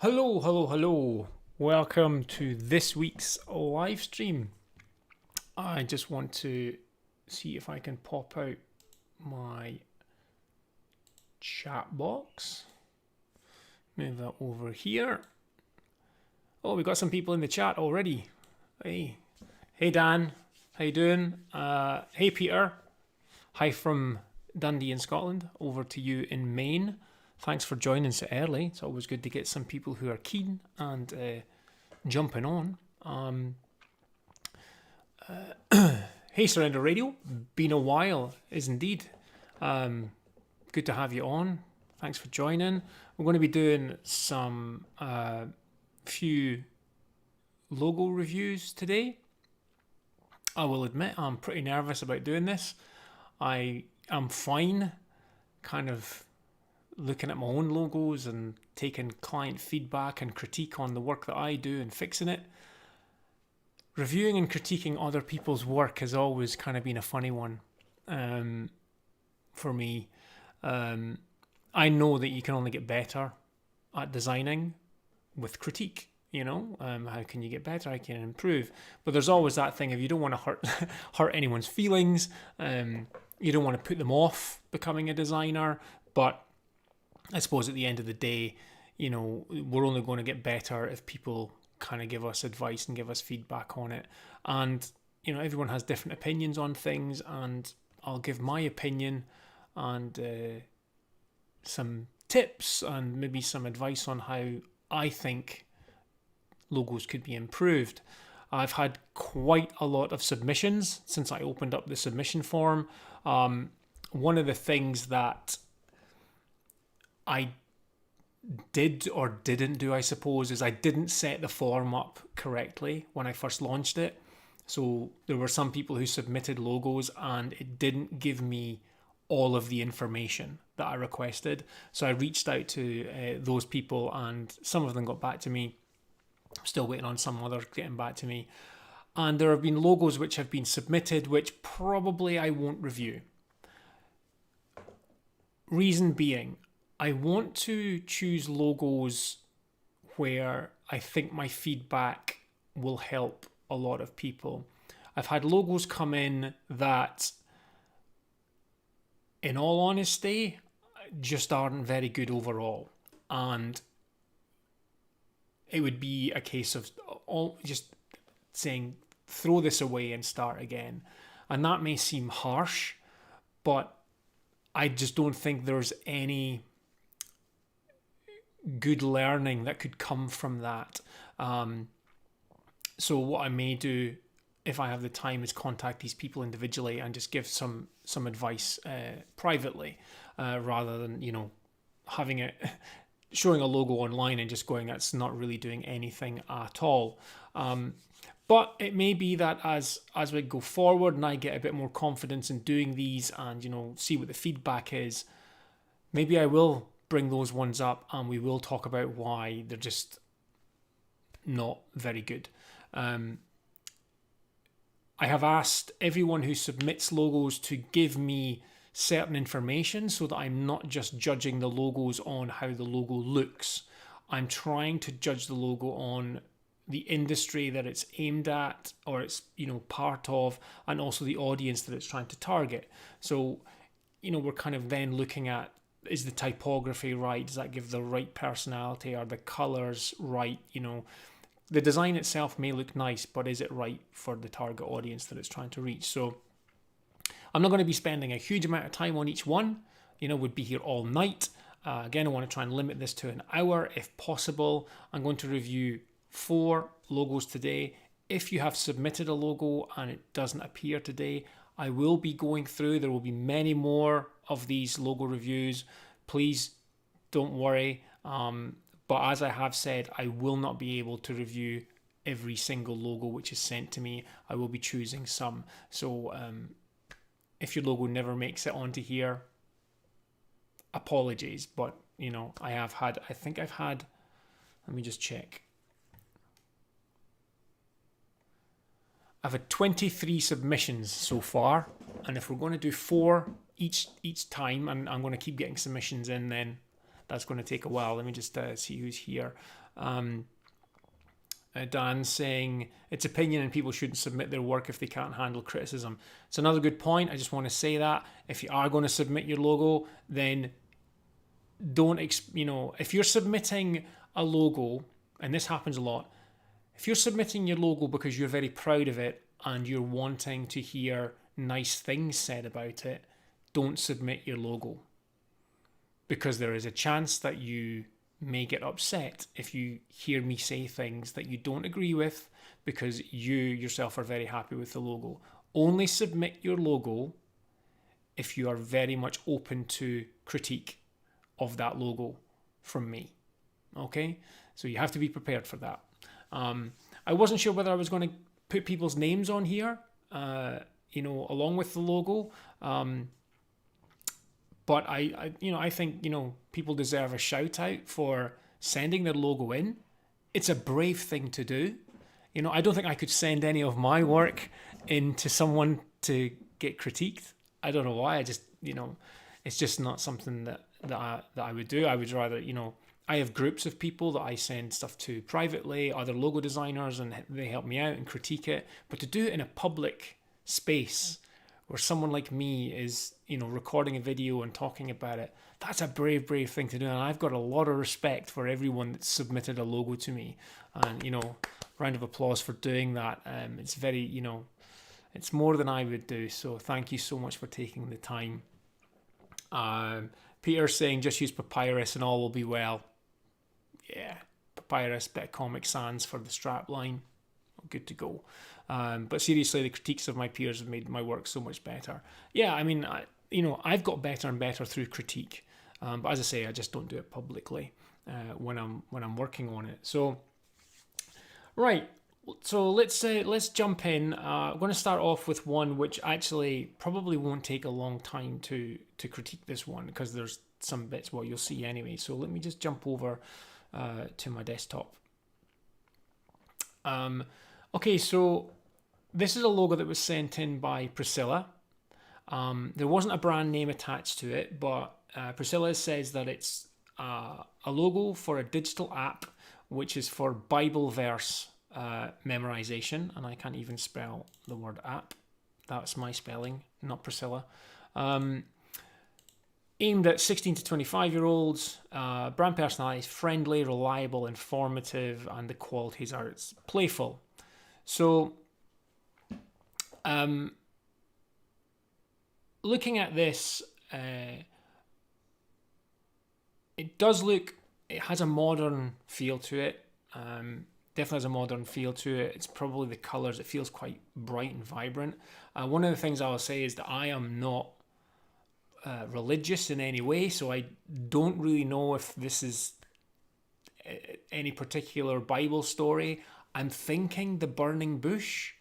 Hello, hello, hello. Welcome to this week's live stream. I just want to see if I can pop out my chat box. Move that over here. Oh, we got some people in the chat already. Hey, hey Dan, how you doing? Hey Peter, hi from Dundee in Scotland. Over to you in Maine. Thanks for joining so early. It's always good to get some people who are keen and jumping on. Hey, Surrender Radio. Been a while, is indeed. Good to have you on. Thanks for joining. We're going to be doing some few logo reviews today. I will admit I'm pretty nervous about doing this. I am fine kind of looking at my own logos and taking client feedback and critique on the work that I do and fixing it. Reviewing and critiquing other people's work has always kind of been a funny one for me. I know that you can only get better at designing with critique. How can you get better? How can you improve? But there's always that thing of you don't want to hurt anyone's feelings. You don't want to put them off becoming a designer. But I suppose at the end of the day, we're only going to get better if people kind of give us advice and give us feedback on it. And, everyone has different opinions on things, and I'll give my opinion and some tips and maybe some advice on how I think logos could be improved. I've had quite a lot of submissions since I opened up the submission form. One of the things that I did or didn't do, I suppose, is I didn't set the form up correctly when I first launched it. So there were some people who submitted logos and it didn't give me all of the information that I requested. So I reached out to those people and some of them got back to me. I'm still waiting on some others getting back to me. And there have been logos which have been submitted which probably I won't review. Reason being, I want to choose logos where I think my feedback will help a lot of people. I've had logos come in that, in all honesty, just aren't very good overall. And it would be a case of just saying, throw this away and start again. And that may seem harsh, but I just don't think there's any good learning that could come from that. So what I may do, if I have the time, is contact these people individually and just give some advice privately, rather than having it showing a logo online and just going, that's not really doing anything at all. But it may be that as we go forward and I get a bit more confidence in doing these and see what the feedback is, maybe I will bring those ones up and we will talk about why they're just not very good. I have asked everyone who submits logos to give me certain information so that I'm not just judging the logos on how the logo looks. I'm trying to judge the logo on the industry that it's aimed at or it's part of, and also the audience that it's trying to target. So we're kind of then looking at, is the typography right? Does that give the right personality? Are the colors right? The design itself may look nice, but is it right for the target audience that it's trying to reach? So I'm not going to be spending a huge amount of time on each one. Would be here all night. Again, I want to try and limit this to an hour if possible. I'm going to review 4 logos today. If you have submitted a logo and it doesn't appear today, I will be going through. There will be many more of these logo reviews. Please don't worry. But as I have said, I will not be able to review every single logo which is sent to me. I will be choosing some. So if your logo never makes it onto here, apologies. But, I think I've had, let me just check. I've had 23 submissions so far, and if we're going to do 4 each time, and I'm going to keep getting submissions in, then that's going to take a while. Let me just see who's here. Dan saying it's opinion and people shouldn't submit their work if they can't handle criticism. It's another good point. I just want to say that if you are going to submit your logo, then don't, if you're submitting a logo, and this happens a lot, if you're submitting your logo because you're very proud of it and you're wanting to hear nice things said about it, don't submit your logo, because there is a chance that you may get upset if you hear me say things that you don't agree with because you yourself are very happy with the logo. Only submit your logo if you are very much open to critique of that logo from me. Okay? So you have to be prepared for that. I wasn't sure whether I was going to put people's names on here, along with the logo. But I think, people deserve a shout out for sending their logo in. It's a brave thing to do. I don't think I could send any of my work in to someone to get critiqued. I don't know why. I just, it's just not something that I would do. I would rather, I have groups of people that I send stuff to privately, other logo designers, and they help me out and critique it. But to do it in a public space where someone like me is, recording a video and talking about it, that's a brave thing to do. And I've got a lot of respect for everyone that's submitted a logo to me. And, round of applause for doing that. It's very, it's more than I would do. So thank you so much for taking the time. Peter's saying just use Papyrus and all will be well. Yeah, Papyrus, bit of Comic Sans for the strap line. Good to go. But seriously, the critiques of my peers have made my work so much better. Yeah, I mean, I've got better and better through critique. But as I say, I just don't do it publicly when I'm working on it. So, right. So let's jump in. I'm going to start off with one which actually probably won't take a long time to critique this one, because there's some bits you'll see anyway. So let me just jump over to my desktop. Okay, so this is a logo that was sent in by Priscilla. There wasn't a brand name attached to it, but Priscilla says that it's a logo for a digital app, which is for Bible verse memorization. And I can't even spell the word app. That's my spelling, not Priscilla. Aimed at 16 to 25-year-olds, brand personality is friendly, reliable, informative, and the qualities are it's playful. So, looking at this, it has a modern feel to it. Definitely has a modern feel to it. It's probably the colours. It feels quite bright and vibrant. One of the things I will say is that I am not religious in any way, so I don't really know if this is any particular Bible story. I'm thinking the burning bush,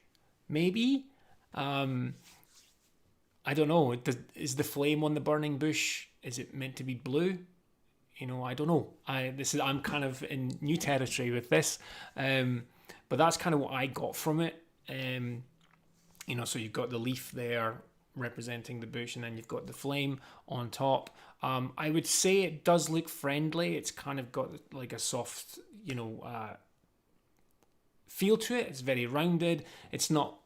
maybe. I don't know. Is the flame on the burning bush, is it meant to be blue? I don't know. I'm kind of in new territory with this, but that's kind of what I got from it. So you've got the leaf there representing the bush, and then you've got the flame on top. I would say it does look friendly. It's kind of got like a soft, feel to it. It's very rounded. It's not,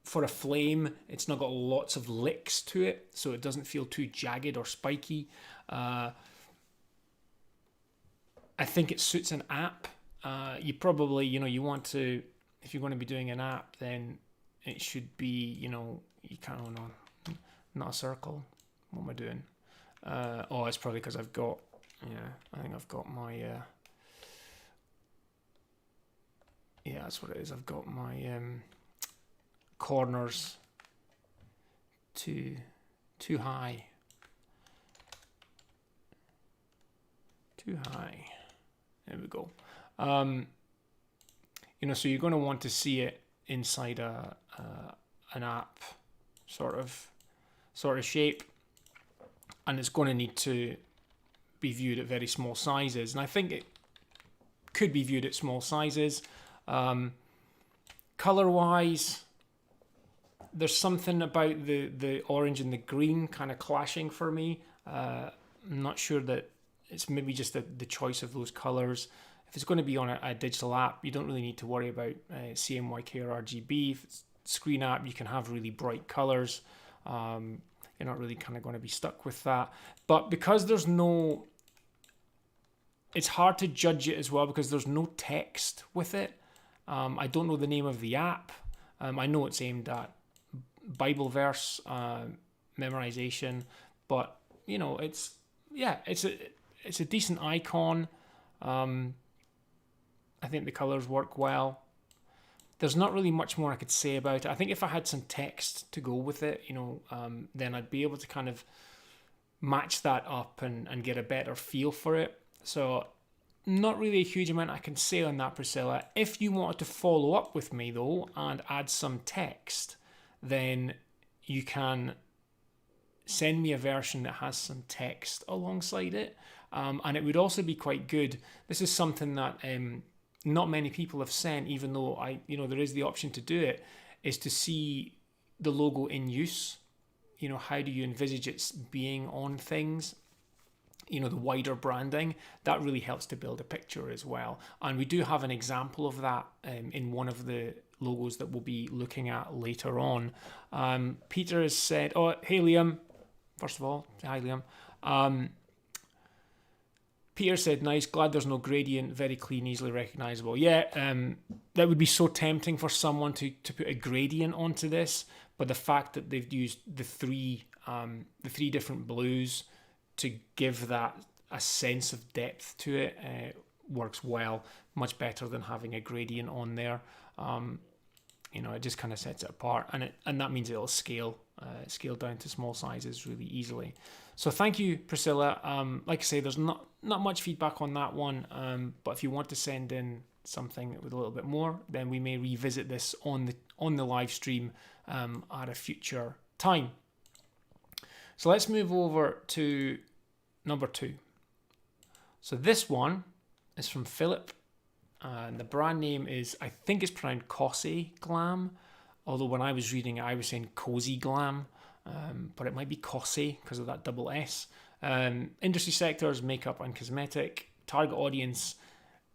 for a flame, it's not got lots of licks to it, so it doesn't feel too jagged or spiky. I think it suits an app. You probably, you want to, if you're going to be doing an app, then it should be, you can't, not a circle. What am I doing? It's probably because I've got, I think I've got my, that's what it is. I've got my corners too high. Too high. There we go. So you're going to want to see it inside an app sort of shape, and it's going to need to be viewed at very small sizes, and I think it could be viewed at small sizes. Color wise, there's something about the orange and the green kind of clashing for me. I'm not sure that it's maybe just the choice of those colors. if it's going to be on a digital app, you don't really need to worry about CMYK or RGB. If it's screen app, you can have really bright colors. You're not really kind of going to be stuck with that. But because there's no, it's hard to judge it as well because there's no text with it. I don't know the name of the app. I know it's aimed at Bible verse memorization, but you know, it's a decent icon. I think the colors work well. There's not really much more I could say about it. I think if I had some text to go with it, you know, then I'd be able to kind of match that up and get a better feel for it. So not really a huge amount I can say on that, Priscilla. If you wanted to follow up with me though and add some text, then you can send me a version that has some text alongside it. And it would also be quite good. This is something that not many people have sent, even though there is the option to do it, is to see the logo in use. You know, how do you envisage it being on things? You know, the wider branding, that really helps to build a picture as well. And we do have an example of that in one of the logos that we'll be looking at later on. Peter has said, oh, hey Liam, first of all, hi Liam. Peter said, nice, glad there's no gradient, very clean, easily recognizable. Yeah, that would be so tempting for someone to put a gradient onto this, but the fact that they've used the three different blues to give that a sense of depth to it works well, much better than having a gradient on there. You know, it just kind of sets it apart, and that means it'll scale down to small sizes really easily. So thank you, Priscilla. Like I say, there's not much feedback on that one, but if you want to send in something with a little bit more, then we may revisit this on the live stream at a future time. So let's move over to number 2. So this one is from Philip. And the brand name is, I think it's pronounced Cossy Glam, although when I was reading it, I was saying Cozy Glam, but it might be Cossy because of that double S. Industry sectors, makeup and cosmetic. Target audience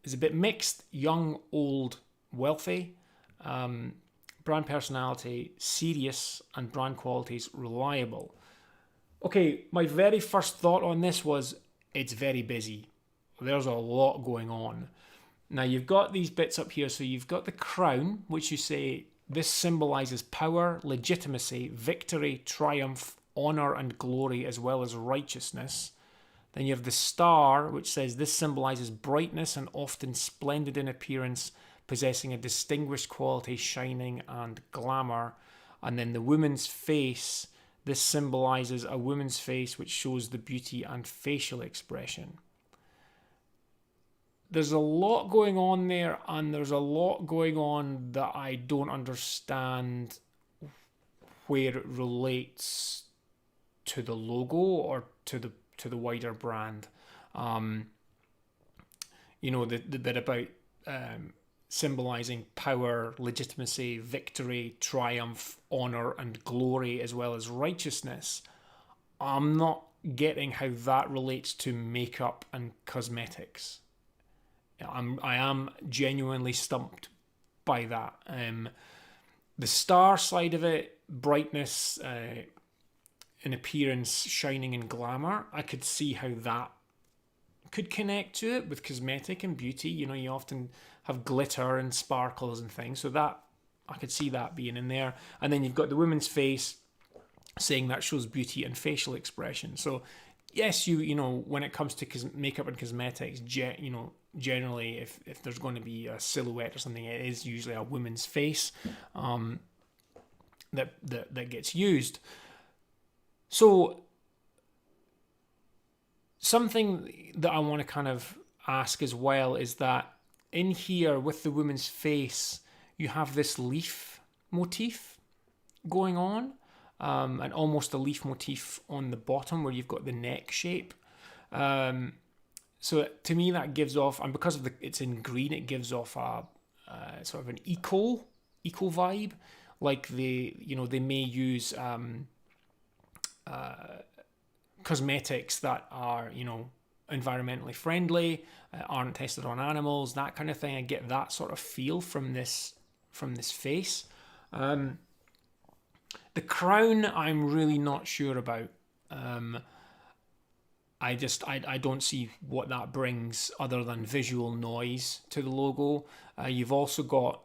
is a bit mixed, young, old, wealthy. Brand personality, serious, and brand qualities, reliable. Okay, my very first thought on this was, it's very busy. There's a lot going on. Now you've got these bits up here. So you've got the crown, which you say this symbolizes power, legitimacy, victory, triumph, honor and glory, as well as righteousness. Then you have the star, which says this symbolizes brightness and often splendid in appearance, possessing a distinguished quality, shining and glamour. And then the woman's face, this symbolizes a woman's face, which shows the beauty and facial expression. There's a lot going on there, and there's a lot going on that I don't understand where it relates to the logo or to the wider brand. You know, the bit about symbolizing power, legitimacy, victory, triumph, honor, and glory, as well as righteousness. I'm not getting how that relates to makeup and cosmetics. I am genuinely stumped by that. The star side of it, brightness, in appearance, shining and glamour, I could see how that could connect to it with cosmetic and beauty. You know, you often have glitter and sparkles and things, so that I could see that being in there. And then you've got the woman's face, saying that shows beauty and facial expression. So yes, you know, when it comes to makeup and cosmetics, generally, if there's going to be a silhouette or something, it is usually a woman's face that gets used. So something that I want to kind of ask as well is that in here with the woman's face, you have this leaf motif going on, and almost a leaf motif on the bottom where you've got the neck shape. So to me that gives off, and because of it's in green, it gives off a sort of an eco vibe. Like they may use cosmetics that are, you know, environmentally friendly, aren't tested on animals, that kind of thing. I get that sort of feel from this face. The crown, I'm really not sure about. I don't see what that brings other than visual noise to the logo. You've also got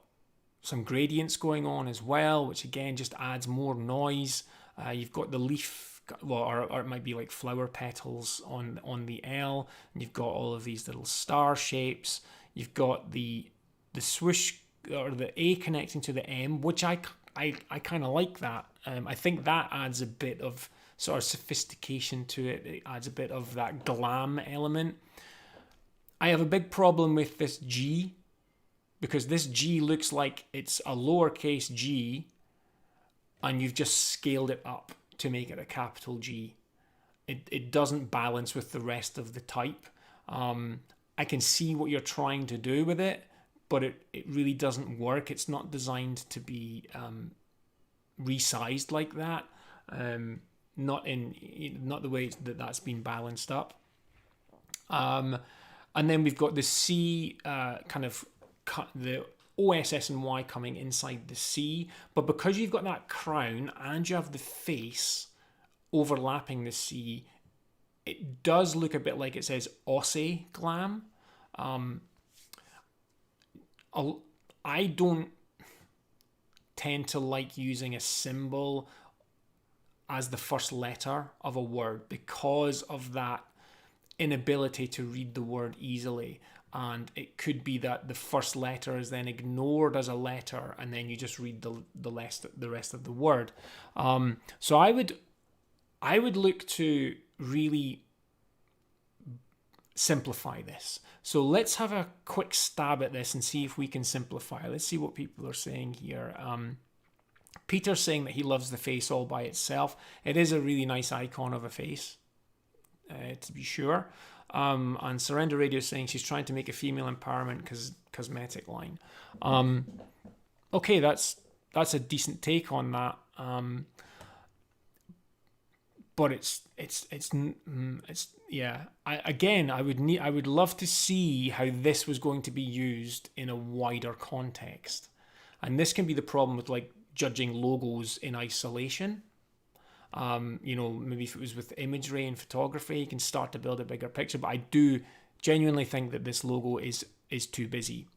some gradients going on as well, which again just adds more noise. You've got the leaf, well, or it might be like flower petals on the L. And you've got all of these little star shapes. You've got the swoosh or the A connecting to the M, which I kind of like that. I think that adds a bit of sort of sophistication to it. It adds a bit of that glam element. I have a big problem with this G, because this G looks like it's a lowercase g and you've just scaled it up to make it a capital G. It doesn't balance with the rest of the type. I can see what you're trying to do with it, but it really doesn't work. It's not designed to be resized like that. Not the way that's been balanced up. And then we've got the C kind of the OSS and Y coming inside the C, but because you've got that crown and you have the face overlapping the C, it does look a bit like it says Aussie Glam. I don't tend to like using a symbol as the first letter of a word because of that inability to read the word easily. And it could be that the first letter is then ignored as a letter, and then you just read the rest of the word. So I would look to really simplify this. So let's have a quick stab at this and see if we can simplify. Let's see what people are saying here. Peter's saying that he loves the face all by itself. It is a really nice icon of a face, to be sure. And Surrender Radio is saying she's trying to make a female empowerment cosmetic line. Okay, that's a decent take on that. But it's yeah. I would love to see how this was going to be used in a wider context, and this can be the problem with like judging logos in isolation. Maybe if it was with imagery and photography, you can start to build a bigger picture. But I do genuinely think that this logo is too busy.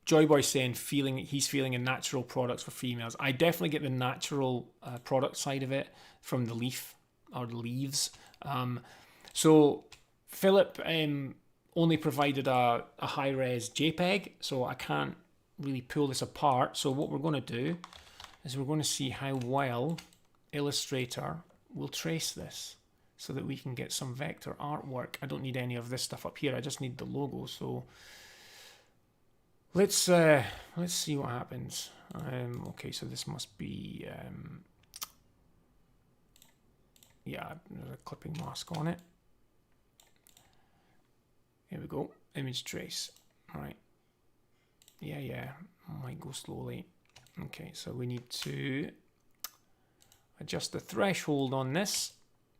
Joyboy saying he's feeling a natural products for females. I definitely get the natural product side of it from the leaf or the leaves. So Philip only provided a high-res JPEG, so I can't really pull this apart. So what we're going to do is we're going to see how well Illustrator will trace this so that we can get some vector artwork. I don't need any of this stuff up here. I just need the logo. So let's see what happens. Okay, so this must be yeah, there's a clipping mask on it. Here we go. Image trace. All right. Yeah. Might go slowly. Okay, so we need to adjust the threshold on this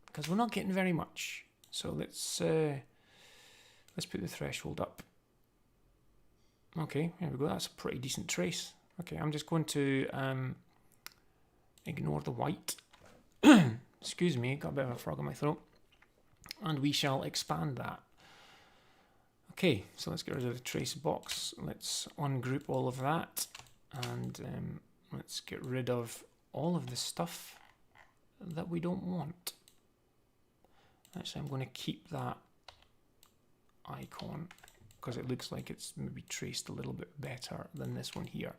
because we're not getting very much. So let's put the threshold up. Okay, here we go. That's a pretty decent trace. Okay, I'm just going to ignore the white. Excuse me, got a bit of a frog in my throat. And we shall expand that. Okay, so let's get rid of the trace box. Let's ungroup all of that. And let's get rid of all of the stuff that we don't want. Actually, I'm going to keep that icon because it looks like it's maybe traced a little bit better than this one here.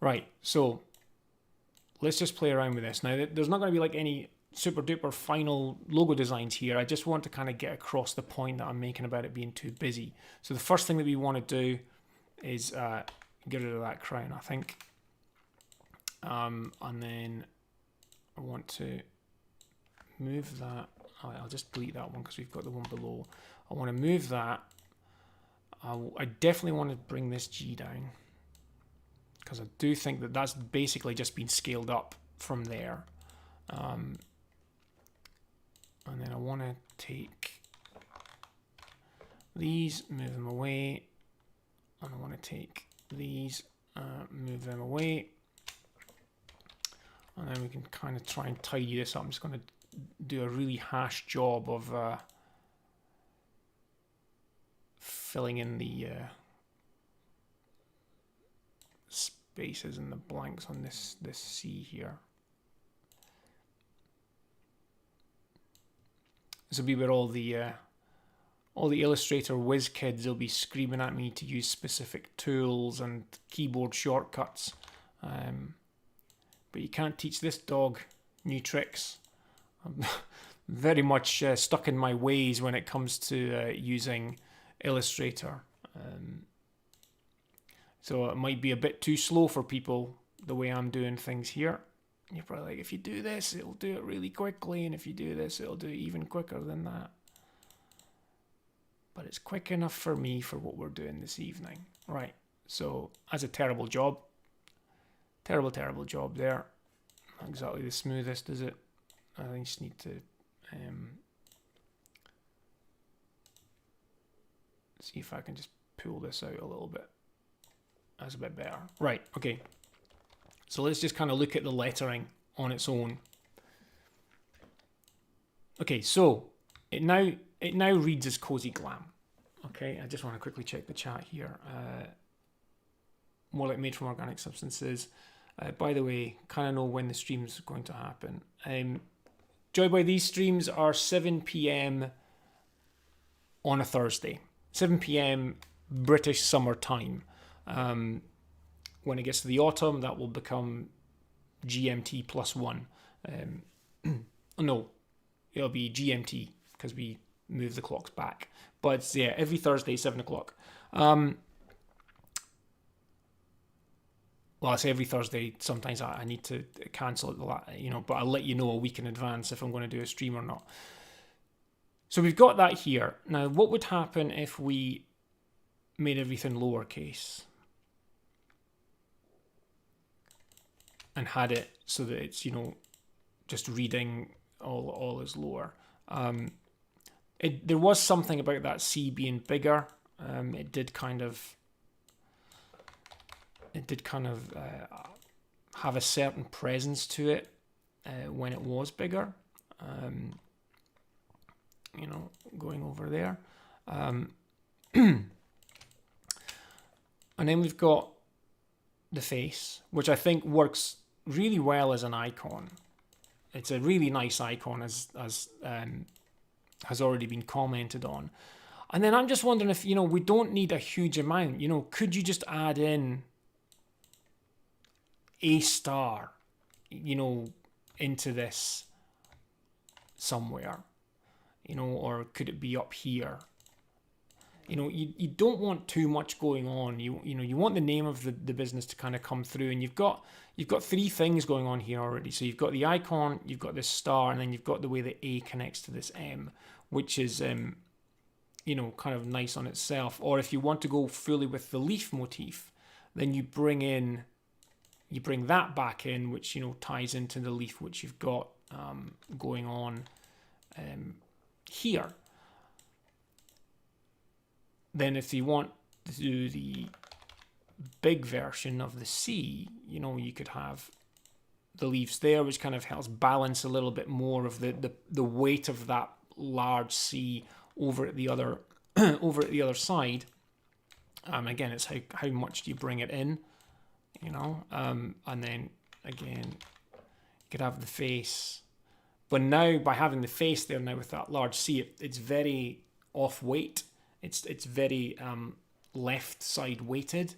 Right, so let's just play around with this. Now, there's not going to be like any super duper final logo designs here. I just want to kind of get across the point that I'm making about it being too busy. So the first thing that we want to do is get rid of that crown, I think. And then I want to move that. I'll just delete that one because we've got the one below. I want to move that. I definitely want to bring this G down because I do think that that's basically just been scaled up from there. And then I want to take these, move them away. And I want to take these, move them away. And then we can kind of try and tidy this up. I'm just going to do a really hash job of filling in the spaces and the blanks on this C here. This will be where all the Illustrator whiz kids will be screaming at me to use specific tools and keyboard shortcuts. But you can't teach this dog new tricks. I'm very much stuck in my ways when it comes to using Illustrator. So it might be a bit too slow for people the way I'm doing things here. You're probably like, if you do this, it'll do it really quickly. And if you do this, it'll do it even quicker than that. But it's quick enough for me for what we're doing this evening. Right, so that's a terrible job. Terrible job there. Not exactly the smoothest, is it? I just need to see if I can just pull this out a little bit. That's a bit better. Right, okay. So let's just kind of look at the lettering on its own. Okay, so it now reads as Cozy Glam. Okay, I just want to quickly check the chat here. More like made from organic substances. By the way, kind of know when the stream's going to happen. Joy Boy, these streams are 7 p.m. on a Thursday. 7 p.m. British summer time. When it gets to the autumn, that will become GMT +1. No, it'll be GMT because we move the clocks back. But yeah, every Thursday, 7 o'clock. Well, I say every Thursday. Sometimes I need to cancel it, but I'll let you know a week in advance if I'm going to do a stream or not. So we've got that here. Now, what would happen if we made everything lowercase and had it so that it's, just reading all is lower? There was something about that C being bigger. It did kind of have a certain presence to it when it was bigger. Going over there. And then we've got the face, which I think works really well as an icon. It's a really nice icon, as has already been commented on. And then I'm just wondering if, we don't need a huge amount. Could you just add in a star, into this somewhere, or could it be up here? You don't want too much going on. You want the name of the business to kind of come through, and you've got three things going on here already. So you've got the icon, you've got this star, and then you've got the way the A connects to this M, which is kind of nice on itself. Or if you want to go fully with the leaf motif, then you bring that back in, which ties into the leaf which you've got going on here. Then if you want to do the big version of the C, you could have the leaves there, which kind of helps balance a little bit more of the weight of that large C over at the other side. Again, it's how much do you bring it in, and then again you could have the face, but now by having the face there now with that large C, it's very off weight. It's very left side weighted,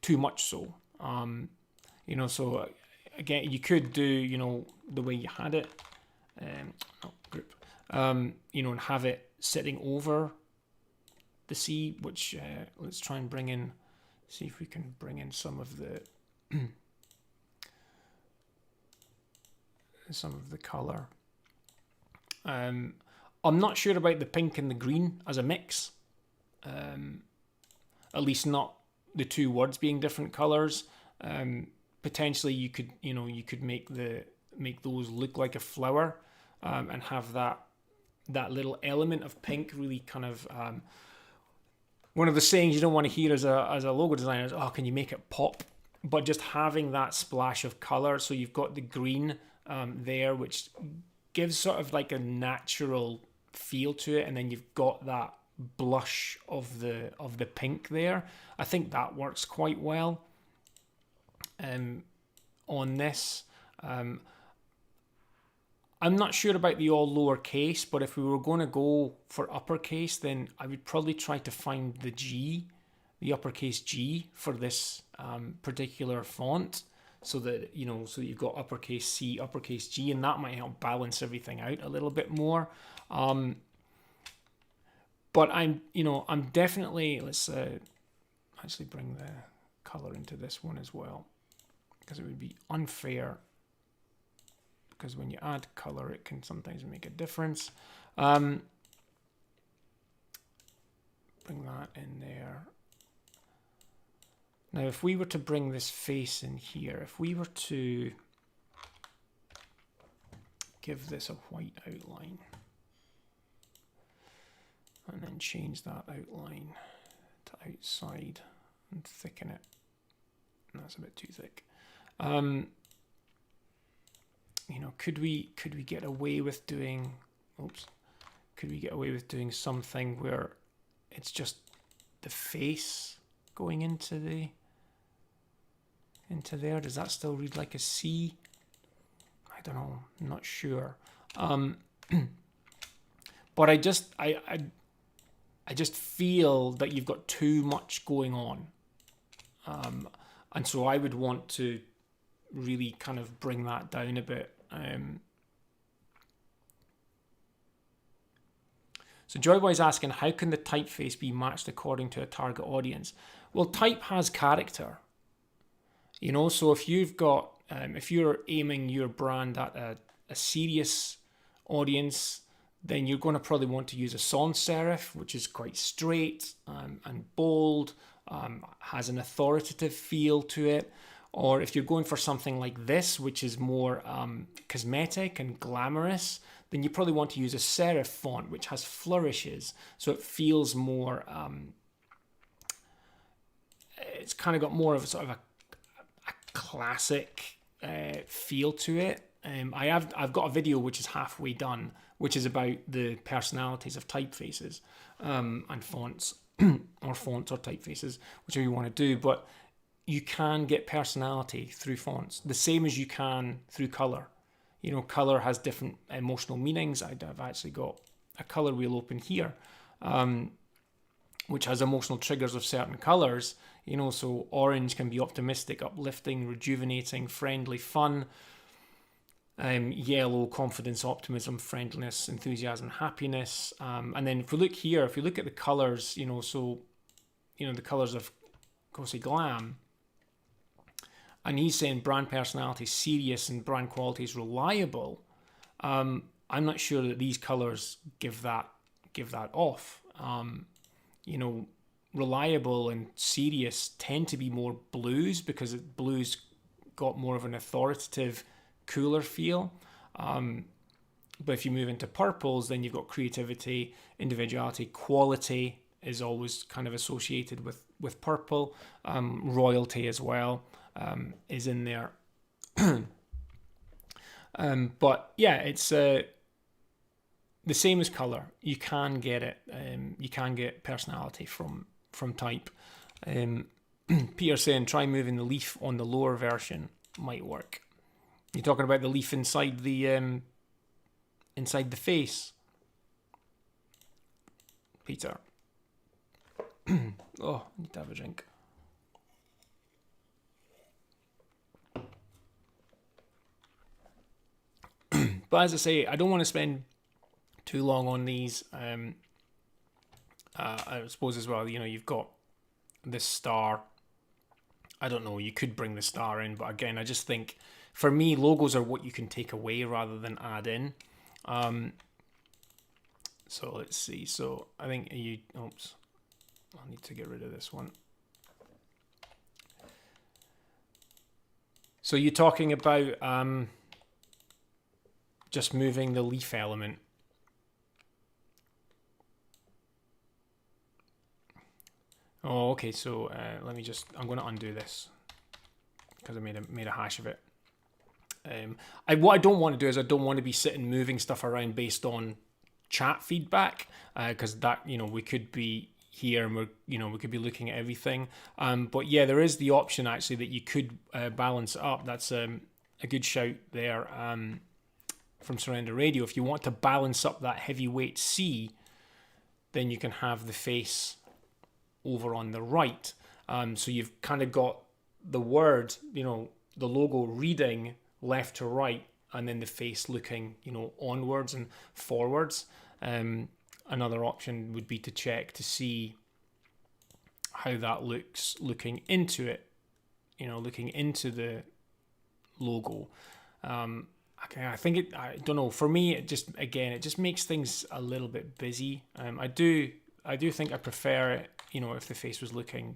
too much so. So again, you could do the way you had it, and have it sitting over the C, which let's try and bring in, see if we can bring in some of the color. I'm not sure about the pink and the green as a mix. At least not the two words being different colors. Potentially you could make the make those look like a flower, and have that little element of pink really kind of, one of the sayings you don't want to hear as a logo designer is, oh, can you make it pop? But just having that splash of color, so you've got the green there, which gives sort of like a natural feel to it, and then you've got that blush of the pink there. I think that works quite well on this. I'm not sure about the all lowercase, but if we were going to go for uppercase, then I would probably try to find the G, the uppercase G for this particular font, so that, you know, so you've got uppercase C, uppercase G, and that might help balance everything out a little bit more. But I'm definitely, let's actually bring the color into this one as well, because it would be unfair, because when you add color, it can sometimes make a difference. Bring that in there. Now, if we were to bring this face in here, if we were to give this a white outline, and then change that outline to outside and thicken it, and that's a bit too thick. You know, could we get away with doing, could we get away with doing something where it's just the face going into there? Does that still read like a C? I don't know, I'm not sure. But I just feel that you've got too much going on. And so I would want to really kind of bring that down a bit. So Joyboy's asking, how can the typeface be matched according to a target audience? Well, type has character. You know, so if you've got, if you're aiming your brand at a serious audience, then you're going to probably want to use a sans serif, which is quite straight and bold, has an authoritative feel to it. Or if you're going for something like this, which is more cosmetic and glamorous, then you probably want to use a serif font, which has flourishes. So it feels more, it's kind of got more of a sort of a classic feel to it. I've got a video which is halfway done, which is about the personalities of typefaces and fonts, or fonts or typefaces, whichever you want to do. But you can get personality through fonts, the same as you can through color. You know, color has different emotional meanings. I've actually got a color wheel open here, which has emotional triggers of certain colors. You know, so orange can be optimistic, uplifting, rejuvenating, friendly, fun. Yellow, confidence, optimism, friendliness, enthusiasm, happiness. And then if we look here, if we look at the colors, you know, so, you know, the colors of Cozy Glam, and he's saying brand personality is serious and brand quality is reliable. I'm not sure that these colors give that off. You know, reliable and serious tend to be more blues, because blues got more of an authoritative, cooler feel. But if you move into purples, then you've got creativity, individuality, quality is always kind of associated with purple. Royalty as well is in there. But yeah, it's the same as color. You can get it. You can get personality from type. Peter saying, try moving the leaf on the lower version, might work. You're talking about the leaf inside the face, Peter. Oh, I need to have a drink. But as I say, I don't want to spend too long on these. I suppose as well, you know, you've got this star. I don't know, you could bring the star in, but again, I just think, for me, logos are what you can take away rather than add in. So let's see. So I think oops, I need to get rid of this one. So you're talking about just moving the leaf element. Oh, okay, so let me just, I'm going to undo this because I made a hash of it. What I don't want to do is I don't want to be sitting moving stuff around based on chat feedback, because that, we could be here and we could be looking at everything. But yeah, there is the option actually that you could balance it up. That's a good shout there from Surrender Radio. If you want to balance up that heavyweight C, then you can have the face over on the right. So you've kind of got the word, the logo reading left to right, and then the face looking, onwards and forwards. Another option would be to check to see how that looks looking into it, looking into the logo. I think I don't know, for me, it just makes things a little bit busy. I do think I prefer it, if the face was looking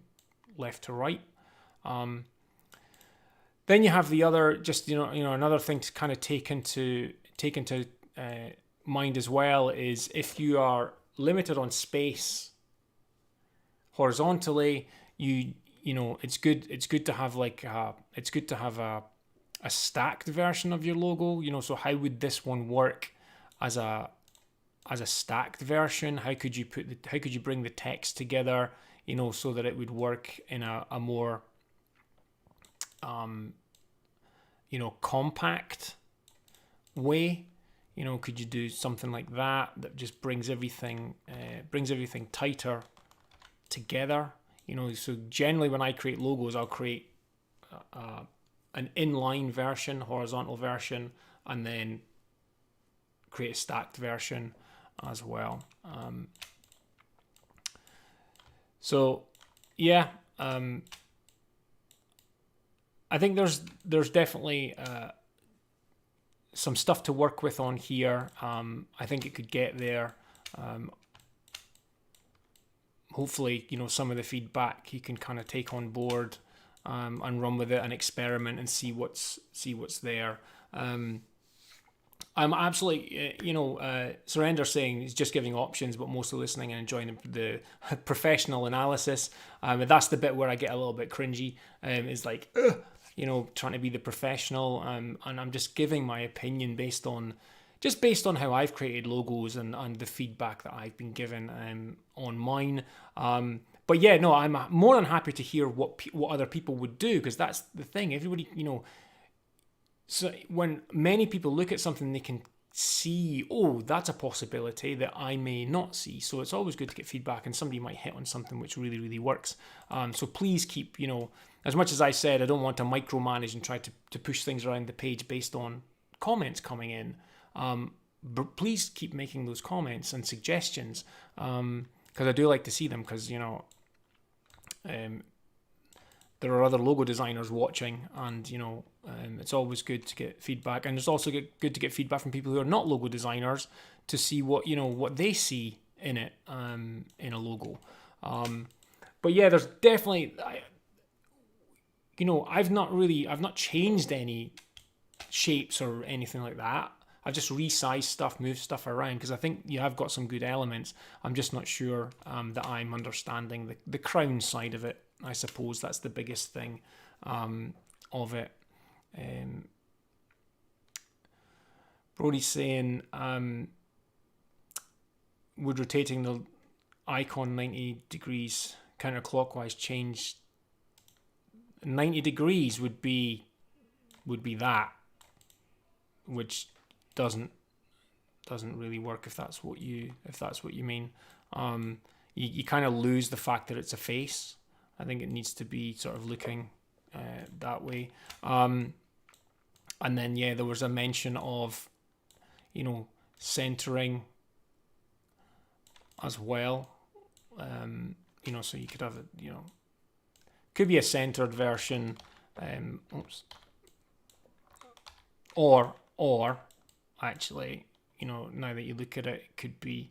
left to right. Then you have the other, just another thing to kind of take into mind as well is if you are limited on space horizontally, it's good to have a stacked version of your logo. So how would this one work as a stacked version? How could you bring the text together, so that it would work in a more compact way? Could you do something like that just brings everything tighter together? So generally when I create logos, I'll create an inline version, horizontal version, and then create a stacked version as well. So yeah, I think there's definitely some stuff to work with on here. I think it could get there. Hopefully, some of the feedback you can kind of take on board and run with it and experiment and see what's there. I'm absolutely, Surrender saying he's just giving options, but mostly listening and enjoying the professional analysis. That's the bit where I get a little bit cringy. Is like, trying to be the professional, and I'm just giving my opinion based on how I've created logos and the feedback that I've been given on mine. But yeah, no, I'm more than happy to hear what other people would do, because that's the thing. Everybody, so when many people look at something, they can see, oh, that's a possibility that I may not see. So it's always good to get feedback, and somebody might hit on something which really, really works. So please keep, as much as I said, I don't want to micromanage and try to push things around the page based on comments coming in. But please keep making those comments and suggestions, because I do like to see them, because, there are other logo designers watching, and it's always good to get feedback. And it's also good to get feedback from people who are not logo designers to see what they see in it, in a logo. But yeah, there's definitely, I've not changed any shapes or anything like that. I've just resized stuff, moved stuff around, because I think you have got some good elements. I'm just not sure that I'm understanding the crown side of it. I suppose that's the biggest thing of it. Brody's saying, would rotating the icon 90 degrees counterclockwise change? 90 degrees would be that, which doesn't really work if that's what you mean. You kind of lose the fact that it's a face. I think it needs to be sort of looking that way. And then yeah, there was a mention of centering as well. So you could have could be a centered version, or actually, now that you look at it, it could be,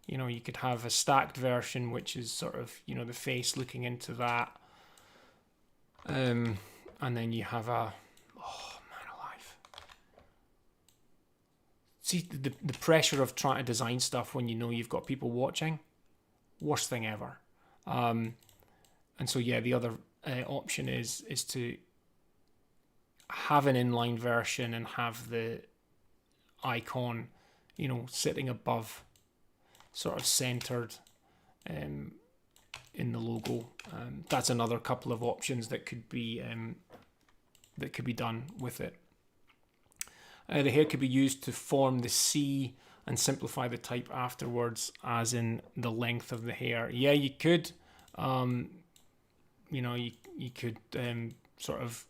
you could have a stacked version, which is sort of, the face looking into that. And then you have oh man alive. see the pressure of trying to design stuff when you know you've got people watching, worst thing ever. And so yeah, the other option is to have an inline version and have the icon, sitting above, sort of centered in the logo. That's another couple of options that could be done with it. The hair could be used to form the C and simplify the type afterwards, as in the length of the hair. Yeah, you could. You could sort of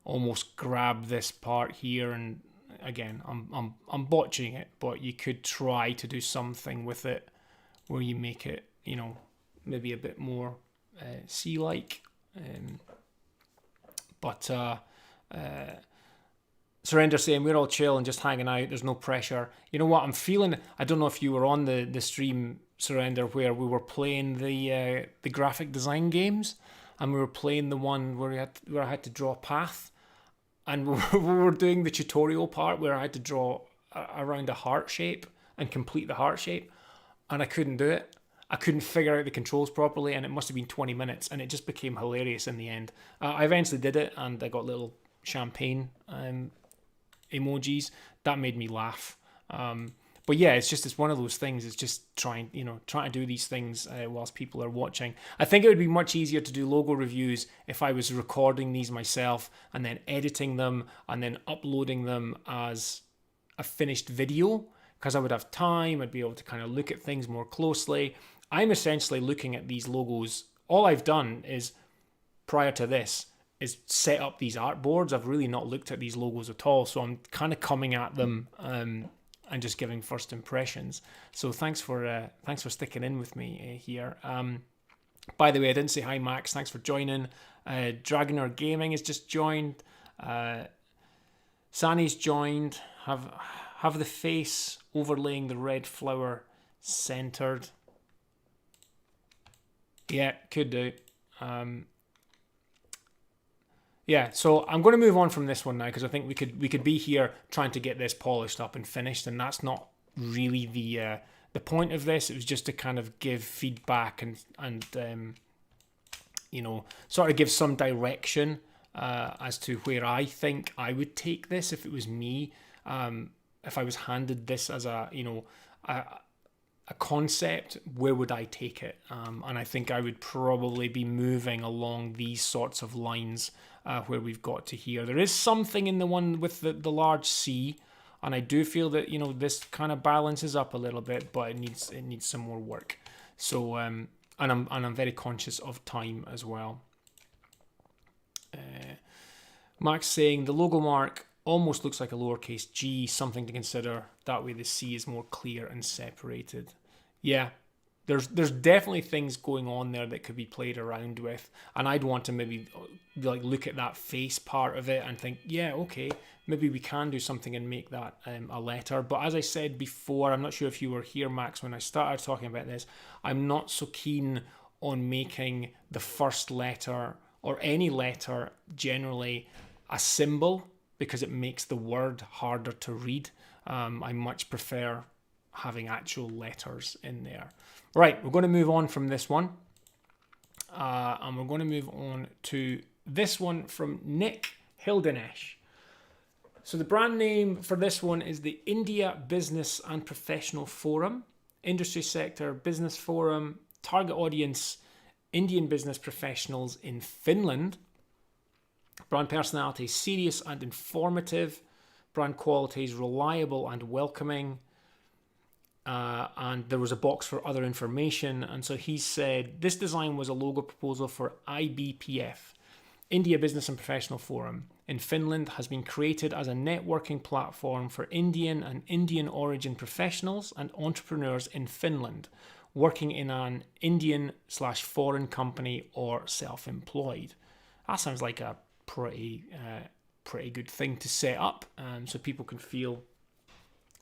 almost grab this part here, and again, I'm botching it, but you could try to do something with it where you make it, maybe a bit more C-like. But Surrender saying we're all chill and just hanging out. There's no pressure. You know what I'm feeling? I don't know if you were on the stream, Surrender, where we were playing the graphic design games, and we were playing the one where I had to draw a path, and we were doing the tutorial part where I had to draw around a heart shape and complete the heart shape, and I couldn't do it. I couldn't figure out the controls properly, and it must have been 20 minutes, and it just became hilarious in the end. I eventually did it, and I got little champagne emojis. That made me laugh. But yeah, it's one of those things. It's just trying to do these things whilst people are watching. I think it would be much easier to do logo reviews if I was recording these myself and then editing them and then uploading them as a finished video, because I would have time. I'd be able to kind of look at things more closely. I'm essentially looking at these logos. All I've done is, prior to this, is set up these artboards. I've really not looked at these logos at all, so I'm kind of coming at them and just giving first impressions. So thanks for sticking in with me here. By the way, I didn't say hi, Max. Thanks for joining. Dragoner Gaming has just joined. Sani's joined. Have the face overlaying the red flower centered. Yeah, could do. Yeah, so I'm going to move on from this one now, because I think we could be here trying to get this polished up and finished, and that's not really the point of this. It was just to kind of give feedback and sort of give some direction as to where I think I would take this if it was me. If I was handed this as a concept, where would I take it? And I think I would probably be moving along these sorts of lines where we've got to here. There is something in the one with the large C, and I do feel that this kind of balances up a little bit, but it needs some more work. So and I'm very conscious of time as well. Max saying the logo mark almost looks like a lowercase g, something to consider. That way the C is more clear and separated. Yeah, there's definitely things going on there that could be played around with, and I'd want to maybe look at that face part of it and think, yeah, okay, maybe we can do something and make that a letter. But as I said before, I'm not sure if you were here, Max, when I started talking about this, I'm not so keen on making the first letter or any letter generally a symbol, because it makes the word harder to read. I much prefer having actual letters in there. Right, we're going to move on from this one. And we're going to move on to this one from Nick Hildenesh. So the brand name for this one is the India Business and Professional Forum. Industry sector, business forum, target audience, Indian business professionals in Finland. Brand personality, serious and informative. Brand qualities, reliable and welcoming. And there was a box for other information. And so he said, this design was a logo proposal for IBPF, India Business and Professional Forum, in Finland, has been created as a networking platform for Indian and Indian origin professionals and entrepreneurs in Finland, working in an Indian/foreign company or self-employed. That sounds like a pretty good thing to set up, so people can feel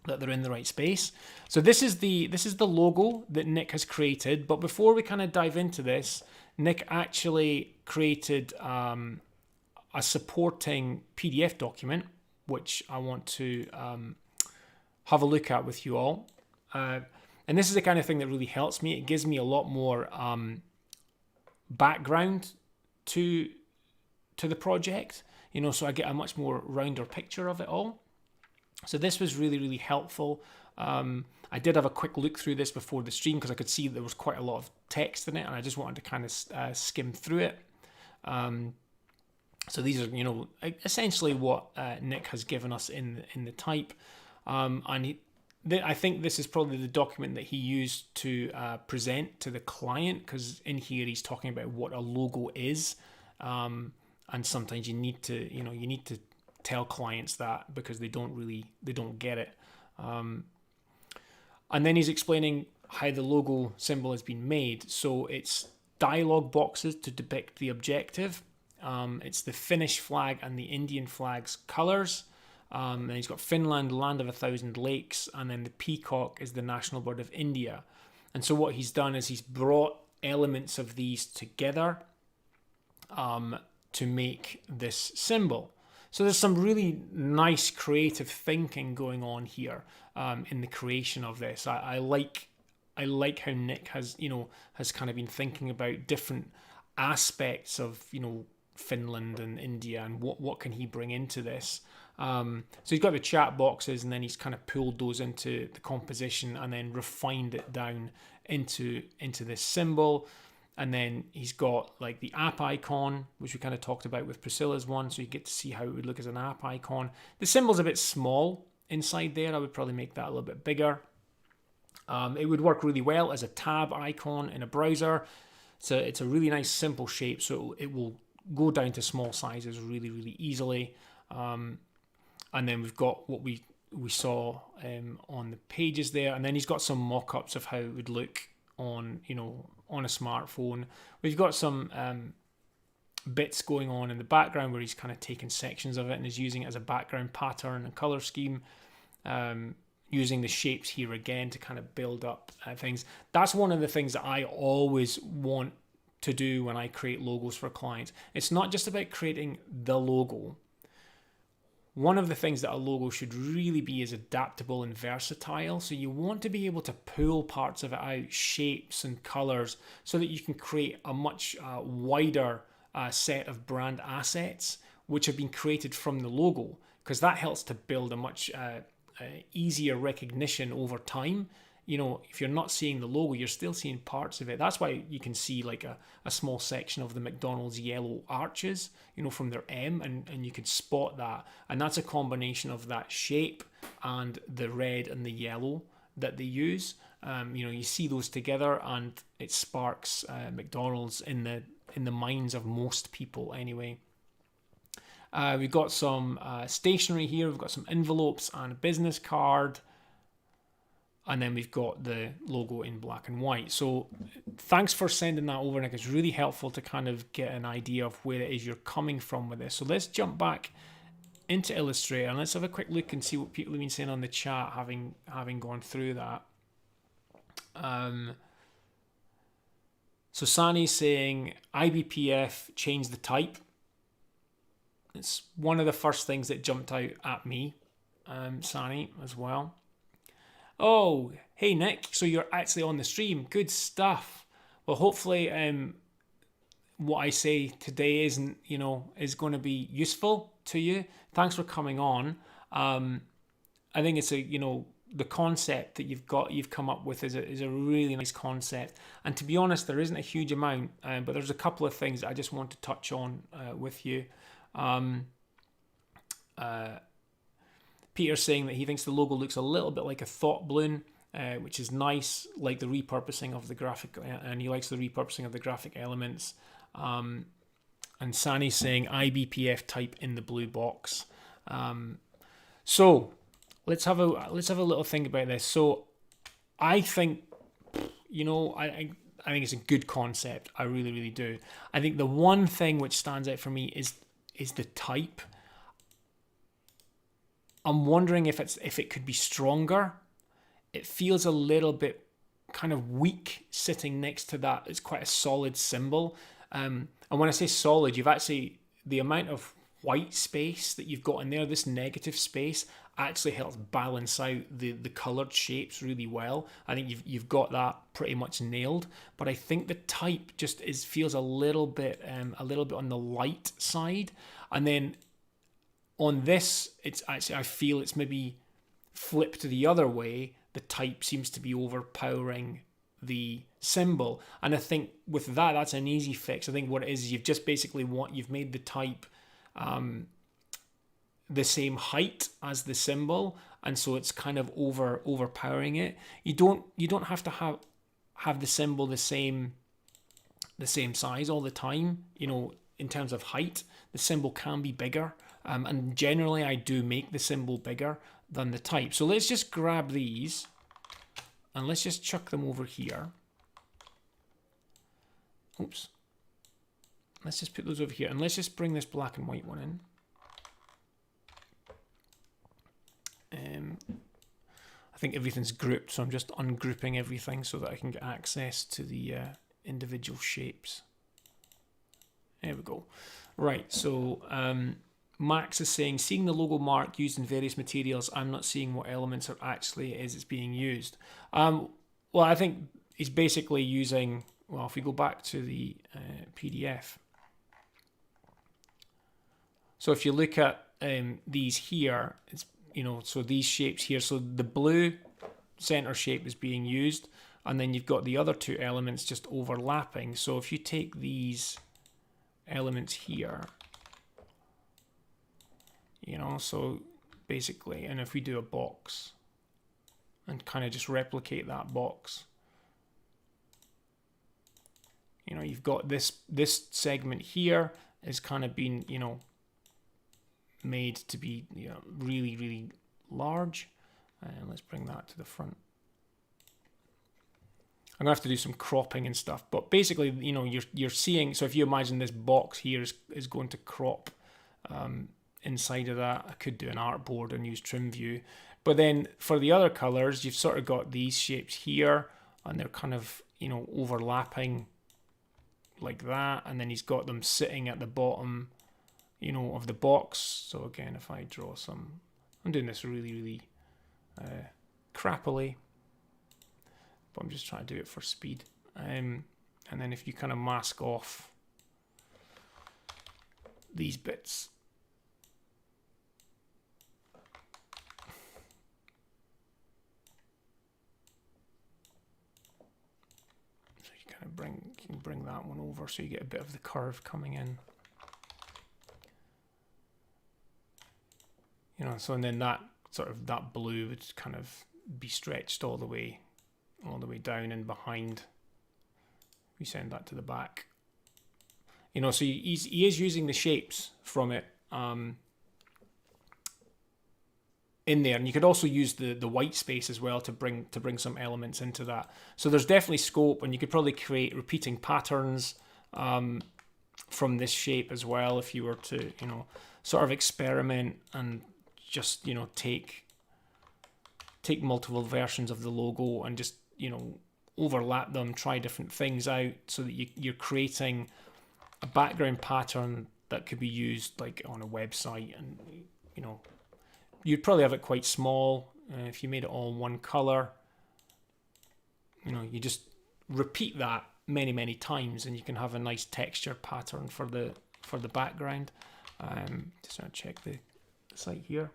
that they're in the right space. So this is the logo that Nick has created. But before we kind of dive into this, Nick actually created a supporting PDF document, which I want to have a look at with you all. And this is the kind of thing that really helps me. It gives me a lot more background to the project, so I get a much more rounder picture of it all. So this was really, really helpful. I did have a quick look through this before the stream because I could see there was quite a lot of text in it, and I just wanted to kind of skim through it. So these are, essentially what Nick has given us in the type. And I think this is probably the document that he used to present to the client, because in here he's talking about what a logo is. And sometimes you need to tell clients that because they don't get it. And then he's explaining how the logo symbol has been made. So it's dialogue boxes to depict the objective. It's the Finnish flag and the Indian flag's colours. And he's got Finland, land of 1,000 lakes, and then the peacock is the national bird of India. And so what he's done is he's brought elements of these together to make this symbol. So there's some really nice creative thinking going on here in the creation of this. I like how Nick has kind of been thinking about different aspects of Finland and India and what can he bring into this. So he's got the chat boxes, and then he's kind of pulled those into the composition and then refined it down into this symbol. And then he's got like the app icon, which we kind of talked about with Priscilla's one, so you get to see how it would look as an app icon. The symbol's a bit small inside there. I would probably make that a little bit bigger. It would work really well as a tab icon in a browser. So it's a really nice simple shape, so it will go down to small sizes really, really easily. And then we've got what we saw on the pages there, and then he's got some mock-ups of how it would look on a smartphone. We've got some bits going on in the background where he's kind of taken sections of it and is using it as a background pattern and color scheme, using the shapes here again to kind of build up things. That's one of the things that I always want to do when I create logos for clients. It's not just about creating the logo. One of the things that a logo should really be is adaptable and versatile. So you want to be able to pull parts of it out, shapes and colors, so that you can create a much wider set of brand assets which have been created from the logo, because that helps to build a much easier recognition over time. If you're not seeing the logo, you're still seeing parts of it. That's why you can see like a small section of the McDonald's yellow arches, from their M, and you can spot that. And that's a combination of that shape and the red and the yellow that they use. You see those together, and it sparks McDonald's in the minds of most people anyway. We've got some stationery here. We've got some envelopes and a business card. And then we've got the logo in black and white. So thanks for sending that over, Nick. It's really helpful to kind of get an idea of where it is you're coming from with this. So let's jump back into Illustrator and let's have a quick look and see what people have been saying on the chat, having gone through that. So Sani's saying IBPF changed the type. It's one of the first things that jumped out at me, Sani, as well. Oh, hey Nick, so you're actually on the stream. Good stuff. Well, hopefully what I say today is going to be useful to you. Thanks for coming on. I think it's the concept that you've come up with is a really nice concept. And to be honest, there isn't a huge amount, but there's a couple of things that I just want to touch on with you. Peter's saying that he thinks the logo looks a little bit like a thought balloon, which is nice, like the repurposing of the graphic, and he likes the repurposing of the graphic elements. And Sani's saying IBPF type in the blue box. So let's have a little think about this. So I think, I think it's a good concept. I really, really do. I think the one thing which stands out for me is the type. I'm wondering if it could be stronger. It feels a little bit kind of weak sitting next to that. It's quite a solid symbol. And when I say solid, you've actually, the amount of white space that you've got in there, this negative space, actually helps balance out the coloured shapes really well. I think you've got that pretty much nailed. But I think the type just feels a little bit on the light side. And then on this, it's actually, I feel it's maybe flipped the other way. The type seems to be overpowering the symbol, and I think with that, that's an easy fix. I think what it is you've just basically you've made the type the same height as the symbol, and so it's kind of overpowering it. You don't have to have the symbol the same size all the time. In terms of height, the symbol can be bigger, and generally I do make the symbol bigger than the type. So let's just grab these and let's just chuck them over here. Oops. Let's just put those over here, and let's just bring this black and white one in. I think everything's grouped, so I'm just ungrouping everything so that I can get access to the individual shapes. There we go. Right, so Max is saying, seeing the logo mark used in various materials, I'm not seeing what elements are actually it's being used. Well, I think he's basically using, well, if we go back to the PDF. So if you look at these here, it's, so these shapes here, so the blue center shape is being used, and then you've got the other two elements just overlapping. So if you take these elements here, so basically, and if we do a box and kind of just replicate that box, you've got this segment here is kind of been, made to be, really, really large. And let's bring that to the front. I'm gonna have to do some cropping and stuff, but basically, you're seeing. So if you imagine this box here is going to crop inside of that. I could do an artboard and use trim view, but then for the other colors, you've sort of got these shapes here, and they're kind of overlapping like that, and then he's got them sitting at the bottom, of the box. So again, if I draw some, I'm doing this really, really crappily, but I'm just trying to do it for speed. And then if you kind of mask off these bits, so you kind of bring that one over, so you get a bit of the curve coming in. So and then that blue would kind of be stretched all the way down and behind. We send that to the back. So he is using the shapes from it in there, and you could also use the white space as well to bring some elements into that. So there's definitely scope, and you could probably create repeating patterns from this shape as well if you were to sort of experiment and just take multiple versions of the logo and just overlap them, try different things out, so that you're creating a background pattern that could be used like on a website. And you'd probably have it quite small. If you made it all one color, you just repeat that many times, and you can have a nice texture pattern for the background. Just want to check the site here.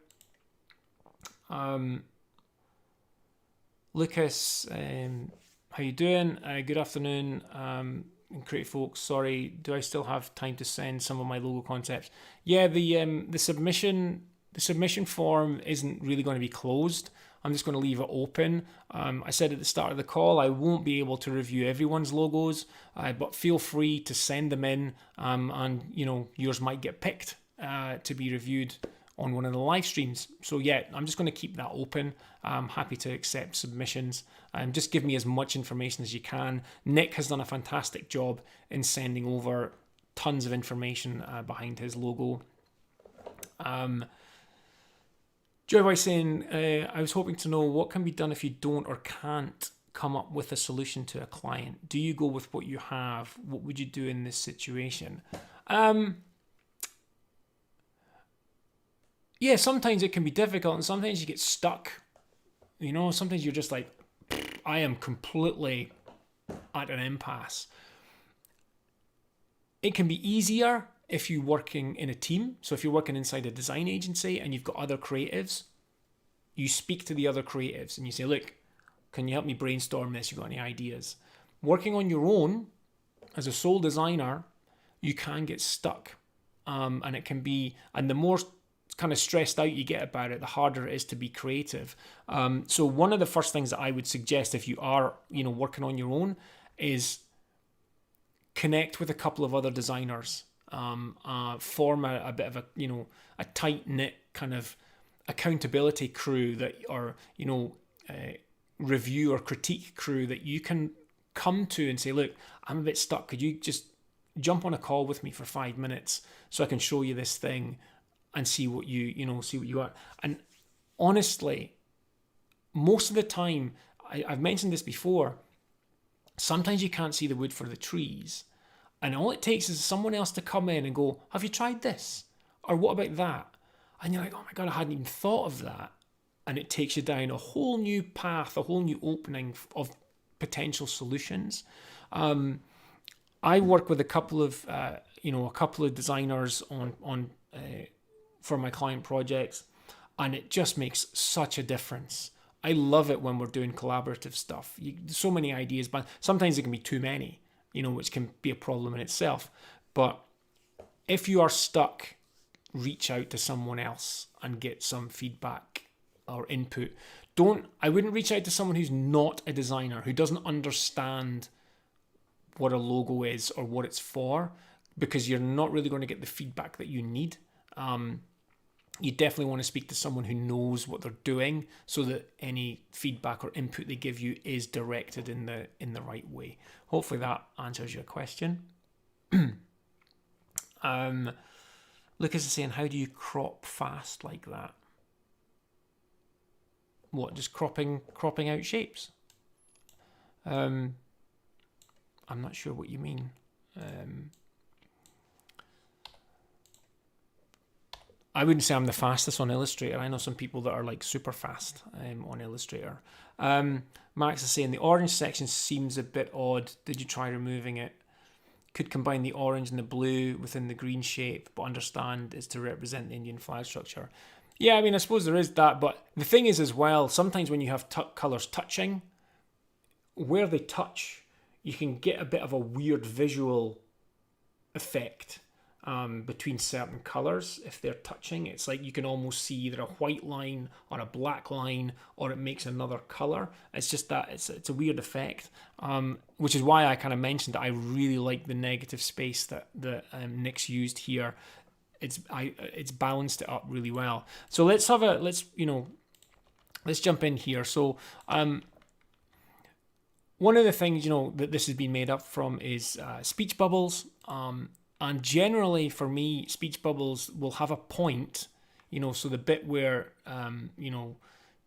Lucas, how you doing? Good afternoon, great folks. Sorry, do I still have time to send some of my logo concepts? Yeah, the submission form isn't really going to be closed. I'm just going to leave it open. I said at the start of the call, I won't be able to review everyone's logos, but feel free to send them in, and yours might get picked to be reviewed on one of the live streams. So yeah, I'm just going to keep that open. I'm happy to accept submissions, and just give me as much information as you can. Nick has done a fantastic job in sending over tons of information behind his logo. Joy Boy saying, I was hoping to know what can be done if you don't or can't come up with a solution to a client. Do you go with what you have? What would you do in this situation? yeah, sometimes it can be difficult, and sometimes you get stuck. You know, sometimes you're just like, I am completely at an impasse. It can be easier if you're working in a team. So if you're working inside a design agency and you've got other creatives, you speak to the other creatives and you say, look, can you help me brainstorm this? You got any ideas? Working on your own as a sole designer, you can get stuck. And it can be, and the more kind of stressed out you get about it, the harder it is to be creative. So one of the first things that I would suggest if you are, working on your own is connect with a couple of other designers, form a bit of a tight knit kind of accountability crew that, or review or critique crew that you can come to and say, look, I'm a bit stuck. Could you just jump on a call with me for 5 minutes so I can show you this thing and see what you are. And honestly, most of the time, I've mentioned this before, sometimes you can't see the wood for the trees. And all it takes is someone else to come in and go, have you tried this? Or what about that? And you're like, oh my God, I hadn't even thought of that. And it takes you down a whole new path, a whole new opening of potential solutions. I work with a couple of designers on for my client projects, and it just makes such a difference. I love it when we're doing collaborative stuff. So many ideas, but sometimes it can be too many, which can be a problem in itself. But if you are stuck, reach out to someone else and get some feedback or input. I wouldn't reach out to someone who's not a designer, who doesn't understand what a logo is or what it's for, because you're not really going to get the feedback that you need. You definitely want to speak to someone who knows what they're doing so that any feedback or input they give you is directed in the right way. Hopefully that answers your question. Lucas is saying, how do you crop fast like that? What, just cropping out shapes? I'm not sure what you mean. I wouldn't say I'm the fastest on Illustrator. I know some people that are like super fast on Illustrator. Max is saying the orange section seems a bit odd. Did you try removing it? Could combine the orange and the blue within the green shape, but understand it's to represent the Indian flag structure. Yeah, I mean, I suppose there is that, but the thing is as well, sometimes when you have colours touching, where they touch, you can get a bit of a weird visual effect. Between certain colours, if they're touching, it's like you can almost see either a white line or a black line, or it makes another colour. It's just that it's a weird effect, which is why I kind of mentioned that I really like the negative space that Nick's used here. It's balanced it up really well. So let's jump in here. So one of the things that this has been made up from is speech bubbles. And generally, for me, speech bubbles will have a point, so the bit where,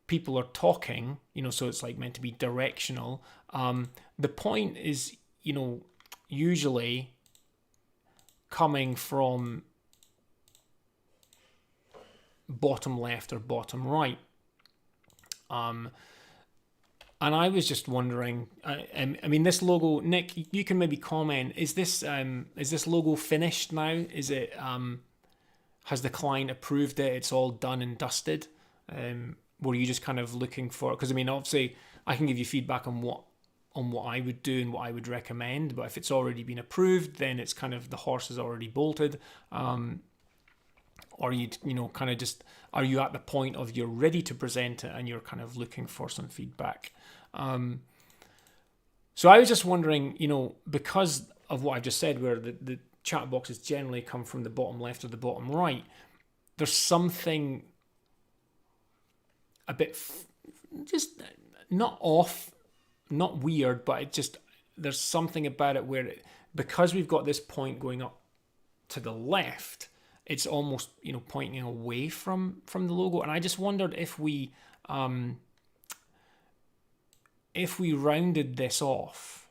people are talking, so it's like meant to be directional. The point is, usually coming from bottom left or bottom right. And I was just wondering, I mean, this logo, Nick, you can maybe comment, is this logo finished now? Is it, has the client approved it? It's all done and dusted? Were you just kind of looking for, because I mean, obviously I can give you feedback on what I would do and what I would recommend, but if it's already been approved, then it's kind of the horse is already bolted. Or you kind of just, are you at the point of you're ready to present it and you're kind of looking for some feedback? So I was just wondering, because of what I've just said, where the chat boxes generally come from the bottom left or the bottom right, there's something a bit just not off, not weird, but it just, there's something about it where because we've got this point going up to the left, it's almost, pointing away from the logo. And I just wondered if we rounded this off,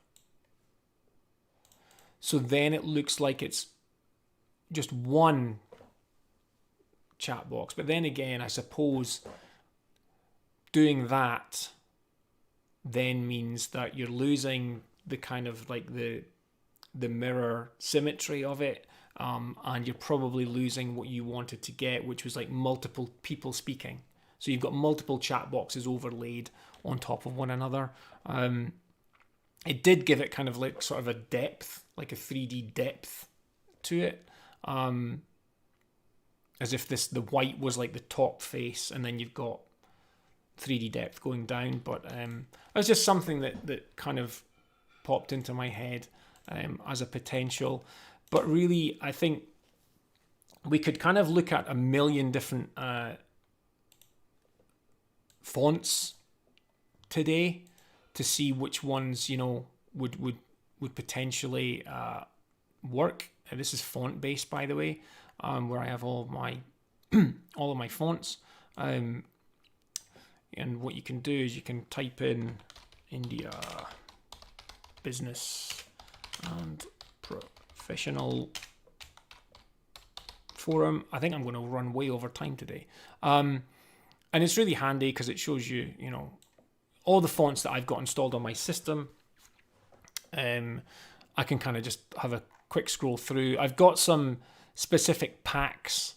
so then it looks like it's just one chat box. But then again, I suppose doing that then means that you're losing the kind of like the mirror symmetry of it, and you're probably losing what you wanted to get, which was like multiple people speaking. So you've got multiple chat boxes overlaid on top of one another. It did give it kind of like sort of a depth, like a 3D depth to it, as if the white was like the top face, and then you've got 3D depth going down. But it was just something that kind of popped into my head as a potential. But really, I think we could kind of look at a million different fonts today to see which ones, would potentially work. This is font based, by the way, where I have all of my fonts. And what you can do is you can type in India Business and Professional Forum. I think I'm going to run way over time today. And it's really handy because it shows you, all the fonts that I've got installed on my system. I can kind of just have a quick scroll through. I've got some specific packs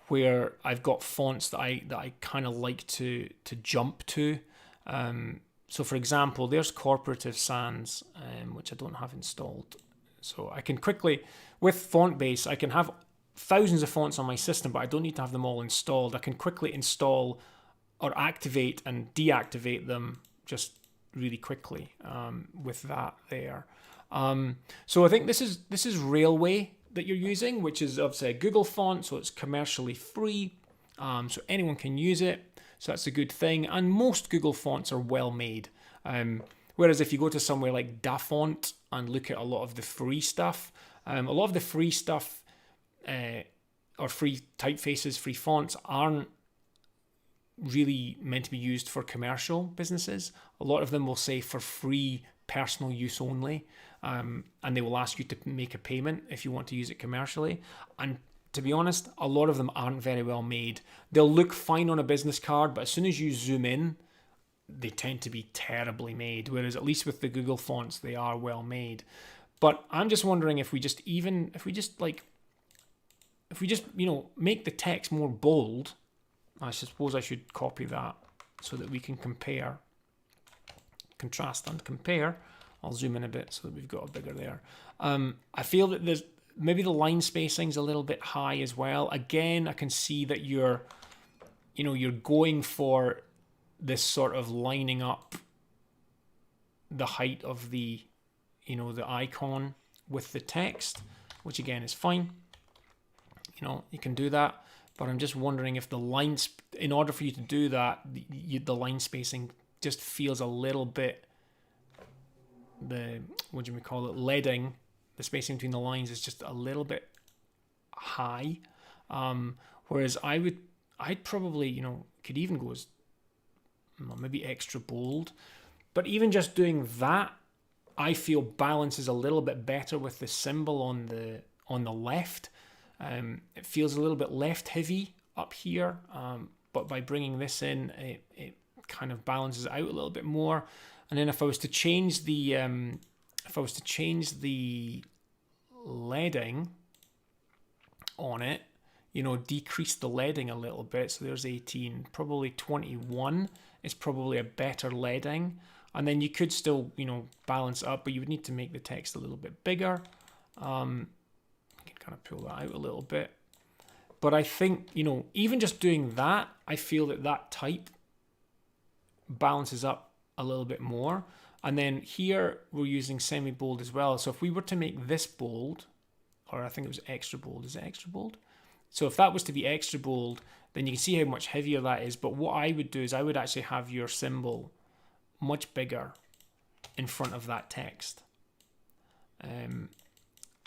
where I've got fonts that I kind of like to jump to. So for example, there's Corporative Sans, which I don't have installed. So I can quickly, with FontBase, I can have thousands of fonts on my system, but I don't need to have them all installed. I can quickly install or activate and deactivate them just really quickly with that there. So I think this is Railway that you're using, which is obviously a Google font, so it's commercially free, so anyone can use it. So that's a good thing. And most Google fonts are well made. Whereas if you go to somewhere like DaFont and look at a lot of the free stuff, or free typefaces, free fonts aren't really meant to be used for commercial businesses. A lot of them will say for free personal use only, and they will ask you to make a payment if you want to use it commercially. And to be honest, a lot of them aren't very well made. They'll look fine on a business card, but as soon as you zoom in, they tend to be terribly made. Whereas at least with the Google fonts, they are well made. But I'm just wondering if we just make the text more bold. I suppose I should copy that so that we can compare, contrast and compare. I'll zoom in a bit so that we've got a bigger there. I feel that there's maybe the line spacing's a little bit high as well. Again, I can see that you're going for this sort of lining up the height of the icon with the text, which again is fine. You can do that, but I'm just wondering if the lines, in order for you to do that, the line spacing just feels a little bit, leading. The spacing between the lines is just a little bit high. Whereas I'd probably, could even go as maybe extra bold. But even just doing that, I feel balances a little bit better with the symbol on the left. It feels a little bit left heavy up here, but by bringing this in, it kind of balances out a little bit more. And then if I was to change the leading on it, decrease the leading a little bit. So there's 18, probably 21 is probably a better leading. And then you could still, balance up, but you would need to make the text a little bit bigger. You can kind of pull that out a little bit. But I think, even just doing that, I feel that type balances up a little bit more. And then here we're using semi-bold as well. So if we were to make this bold, or I think it was extra bold. Is it extra bold? So if that was to be extra bold, then you can see how much heavier that is. But what I would do is I would actually have your symbol much bigger in front of that text.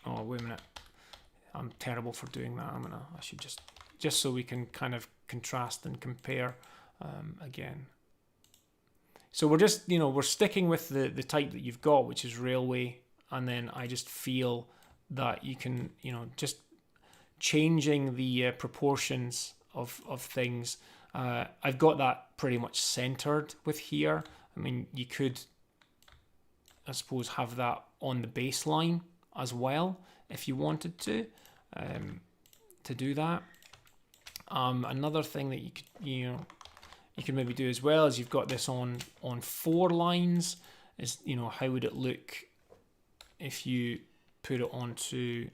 Oh, wait a minute. I'm terrible for doing that. I should just so we can kind of contrast and compare again. So we're just, we're sticking with the type that you've got, which is Railway. And then I just feel that you can, just changing the proportions of things. I've got that pretty much centered with here. I mean, you could, I suppose, have that on the baseline as well if you wanted to do that. Another thing that you can maybe do as well is you've got this on 4 lines. Is, how would it look if you put it onto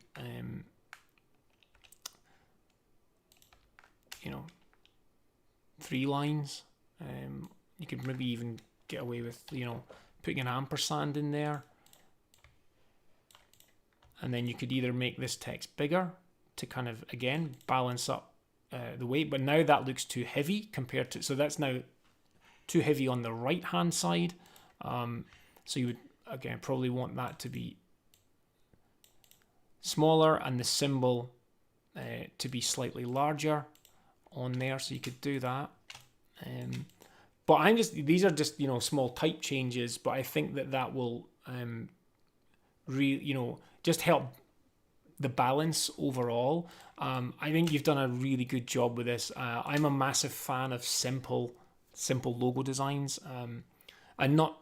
3 lines? You could maybe even get away with putting an ampersand in there, and then you could either make this text bigger to kind of again balance up the weight, but now that looks too heavy compared to, so that's now too heavy on the right hand side. So you would again probably want that to be smaller and the symbol to be slightly larger on there, so you could do that. But these are just small type changes, but I think that will just help the balance overall. I think you've done a really good job with this. I'm a massive fan of simple logo designs, and not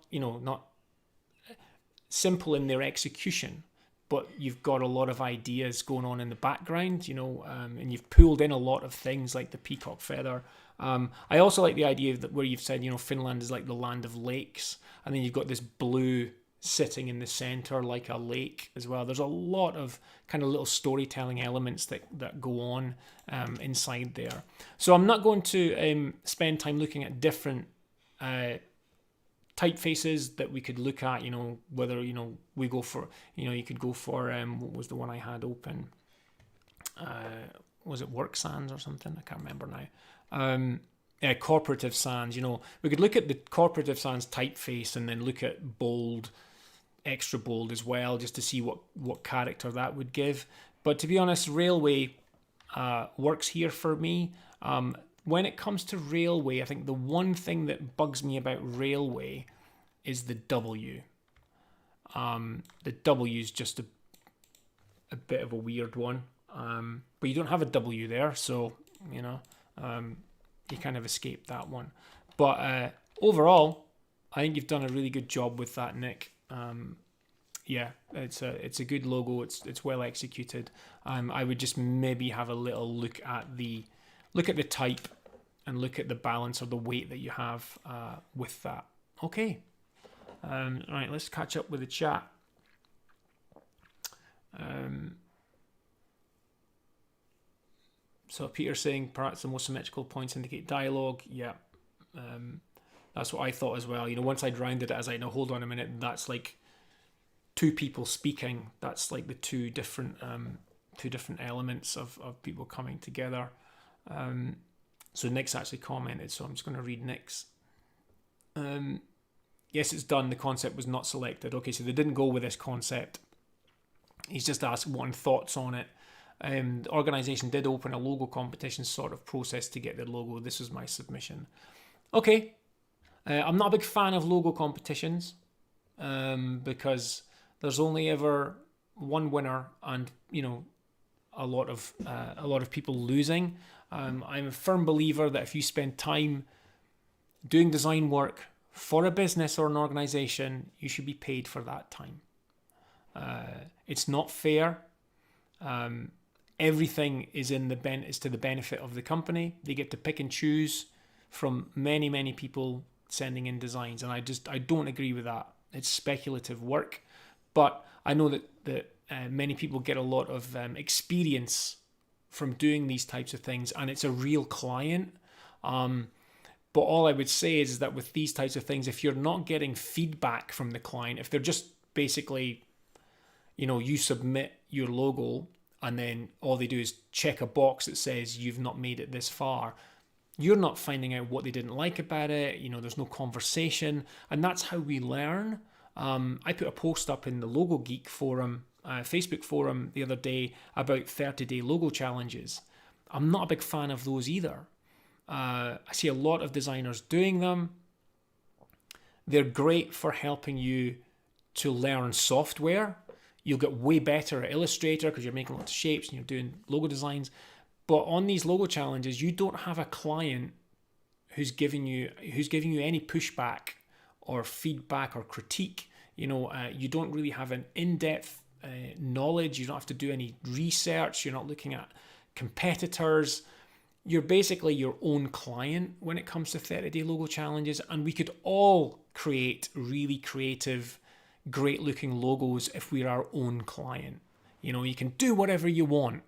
simple in their execution, but you've got a lot of ideas going on in the background, and you've pulled in a lot of things like the peacock feather. I also like the idea that where you've said, Finland is like the land of lakes, and then you've got this blue sitting in the center like a lake as well. There's a lot of kind of little storytelling elements that go on inside there. So I'm not going to spend time looking at different typefaces that we could look at, whether, we go for, you could go for, what was the one I had open? Was it Work Sans or something? I can't remember now. Corporative Sans, we could look at the Corporative Sans typeface and then look at bold, extra bold as well, just to see what character that would give. But to be honest, Railway works here for me. When it comes to Railway, I think the one thing that bugs me about Railway is the W. The W is just a bit of a weird one. But you don't have a W there, so, you kind of escape that one. But overall, I think you've done a really good job with that, Nick. Yeah, it's a good logo. It's well executed. I would just maybe have a little look at the type and look at the balance or the weight that you have with that. Okay. Right, let's catch up with the chat. So Peter saying perhaps the more symmetrical points indicate dialogue. Yeah, that's what I thought as well. Once I'd rounded it, I was like, no, hold on a minute. That's like 2 people speaking. That's like the two different elements of people coming together. So Nick's actually commented, so I'm just going to read Nick's. Yes, it's done. The concept was not selected. Okay, so they didn't go with this concept. He's just asked one thoughts on it. The organisation did open a logo competition sort of process to get their logo. This was my submission. Okay. I'm not a big fan of logo competitions because there's only ever one winner and, a lot of people losing. I'm a firm believer that if you spend time doing design work for a business or an organisation, you should be paid for that time. It's not fair. Everything is to the benefit of the company. They get to pick and choose from many, many people sending in designs, and I don't agree with that. It's speculative work, but I know that many people get a lot of experience from doing these types of things, and it's a real client. But all I would say is that with these types of things, if you're not getting feedback from the client, if they're just basically, you submit your logo and then all they do is check a box that says you've not made it this far, you're not finding out what they didn't like about it. There's no conversation, and that's how we learn. I put a post up in the Logo Geek forum, Facebook forum the other day about 30-day logo challenges. I'm not a big fan of those either. I see a lot of designers doing them. They're great for helping you to learn software. You'll get way better at Illustrator because you're making lots of shapes and you're doing logo designs. But on these logo challenges, you don't have a client who's giving you any pushback or feedback or critique. You don't really have an in-depth knowledge. You don't have to do any research. You're not looking at competitors. You're basically your own client when it comes to 30-day logo challenges, and we could all create really creative, great-looking logos if we're our own client. You can do whatever you want.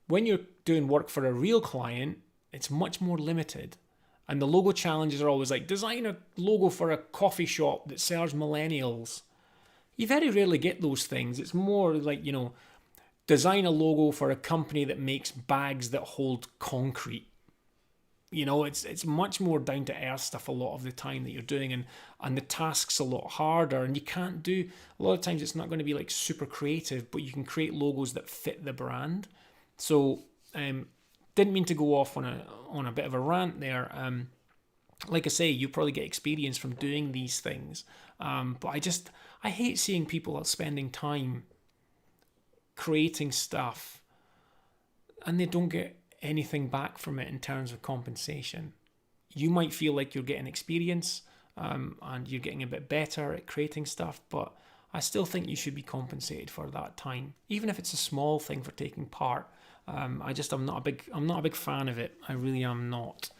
When you're doing work for a real client, it's much more limited. And the logo challenges are always like, design a logo for a coffee shop that serves millennials. You very rarely get those things. It's more like, design a logo for a company that makes bags that hold concrete. It's much more down to earth stuff a lot of the time that you're doing, and the task's a lot harder, and you can't do, a lot of times it's not going to be like super creative, but you can create logos that fit the brand. So didn't mean to go off on a bit of a rant there. Like I say, you probably get experience from doing these things, but I hate seeing people spending time creating stuff and they don't get anything back from it in terms of compensation. You might feel like you're getting experience and you're getting a bit better at creating stuff, but I still think you should be compensated for that time, even if it's a small thing for taking part. I'm not a big fan of it. I really am not.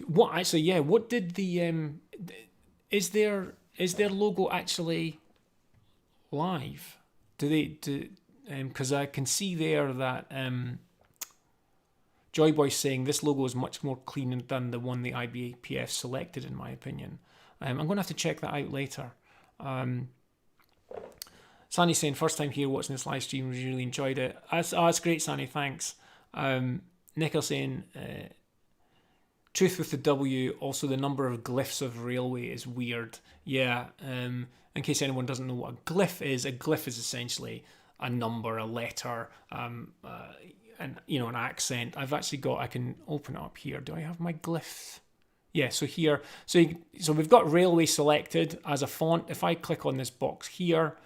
What did the is their logo actually live? Because I can see there that Joyboy's saying this logo is much more clean than the one the IBPF selected, in my opinion. I'm going to have to check that out later. Sandy's saying, first time here watching this live stream, really enjoyed it. That's great, Sandy, thanks. Nicola saying, truth with the W, also the number of glyphs of railway is weird. Yeah, in case anyone doesn't know what a glyph is essentially a number, a letter, and an accent. I can open it up here. Do I have my glyphs? Yeah, so here, so we've got railway selected as a font. If I click on this box here,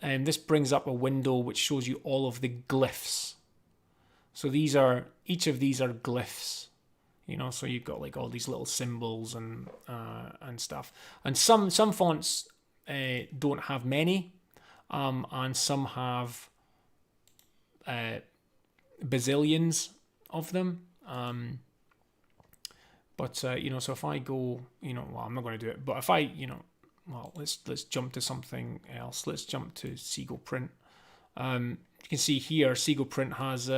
this brings up a window which shows you all of the glyphs. So each of these are glyphs, so you've got like all these little symbols and stuff. And some fonts don't have many, and some have bazillions of them. But so if I go, I'm not going to do it. But if I, let's jump to something else. Let's jump to Seagull Print. You can see here, Seagull Print has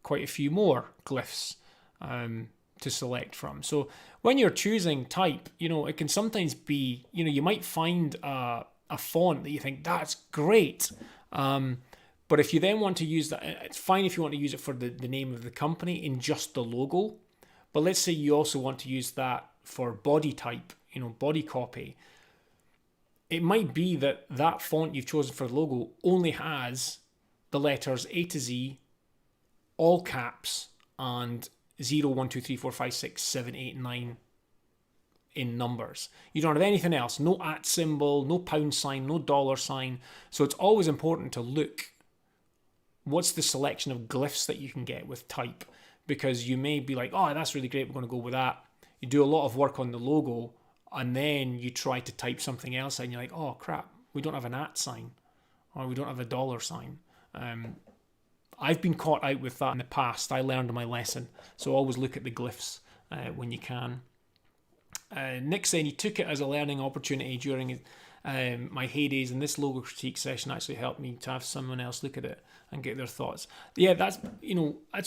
quite a few more glyphs to select from. So when you're choosing type, it can sometimes be, you might find a font that you think that's great. But if you then want to use that, it's fine if you want to use it for the name of the company in just the logo. But let's say you also want to use that for body type, body copy. It might be that font you've chosen for the logo only has the letters A to Z, all caps, and 0, 1, 2, 3, 4, 5, 6, 7, 8, 9 in numbers. You don't have anything else. No @ symbol, no pound sign, no dollar sign. So it's always important to look what's the selection of glyphs that you can get with type. Because you may be like, oh, that's really great, we're going to go with that. You do a lot of work on the logo, and then you try to type something else, and you're like, oh, crap, we don't have an @ sign, or we don't have a dollar sign. I've been caught out with that in the past. I learned my lesson. So always look at the glyphs when you can. Nick saying he took it as a learning opportunity during my heydays, and this logo critique session actually helped me to have someone else look at it and get their thoughts. Yeah, that's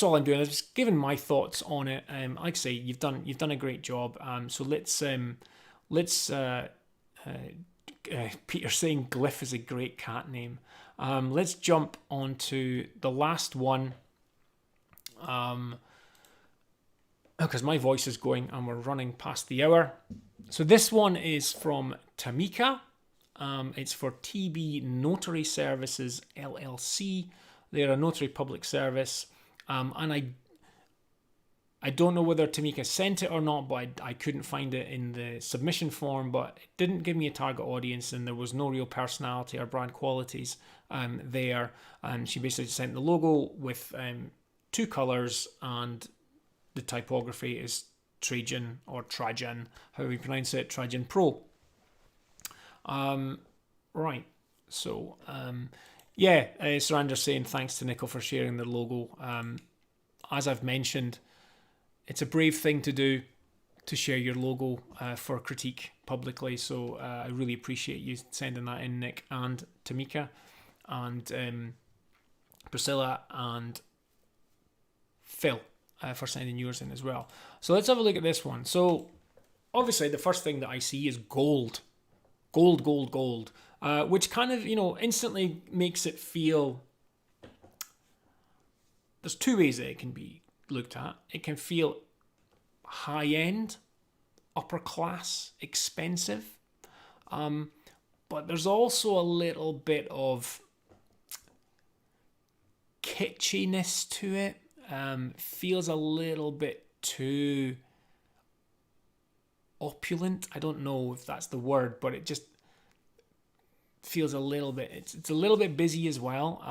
all I'm doing. I'm just giving my thoughts on it. Like I say, you've done a great job. So let's Peter saying Glyph is a great cat name. Let's jump on to the last one. Because my voice is going and we're running past the hour. So this one is from Tamika. It's for TB Notary Services LLC. They're a notary public service. And I don't know whether Tamika sent it or not, but I couldn't find it in the submission form, but it didn't give me a target audience, and there was no real personality or brand qualities there. And she basically sent the logo with 2 colors, and the typography is Trajan or Trajan, however you pronounce it, Trajan Pro. Right, so yeah, Sarander's saying thanks to Nicole for sharing the logo. As I've mentioned, it's a brave thing to do, to share your logo for critique publicly. So I really appreciate you sending that in, Nick and Tamika and Priscilla and Phil for sending yours in as well. So let's have a look at this one. So obviously the first thing that I see is gold. Gold. Which kind of, instantly makes it feel... There's 2 ways that it can be looked at. It can feel high-end, upper class, expensive. But there's also a little bit of kitschiness to it. Feels a little bit too opulent. I don't know if that's the word, but it just feels a little bit, it's a little bit busy as well.